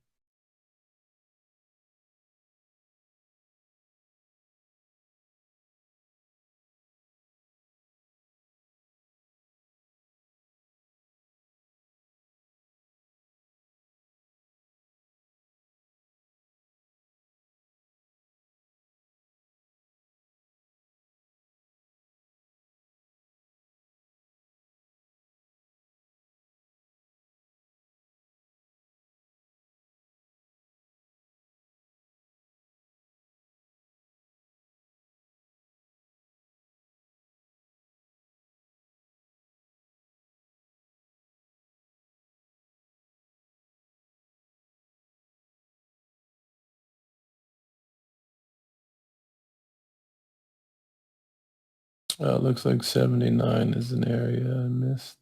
It looks like 79 is an area I missed.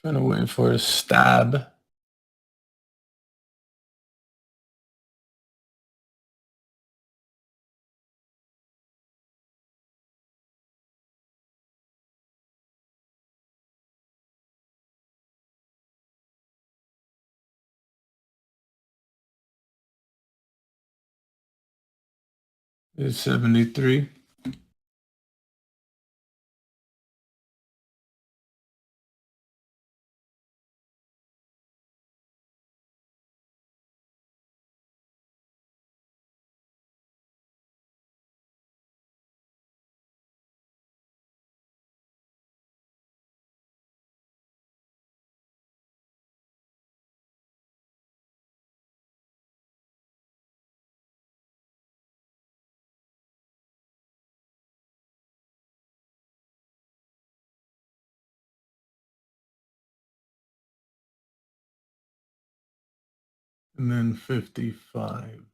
Trying to wait for a stab. It's 73. And then 55.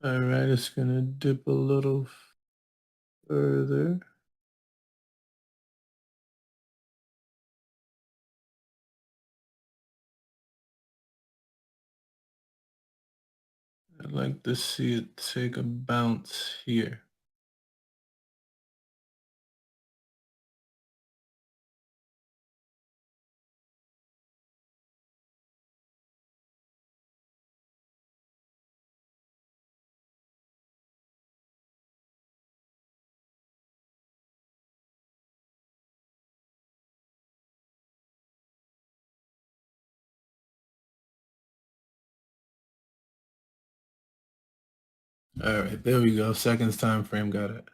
All right, it's gonna dip a little further. I'd like to see it take a bounce here. All right, there we go. Seconds time frame, got it.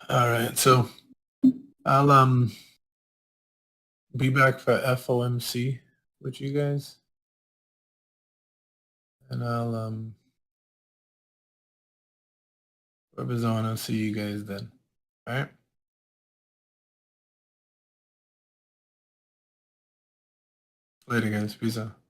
All right, so I'll be back for FOMC with you guys, and I'll whoever's on, I'll see you guys then. All right, later, guys. Peace out.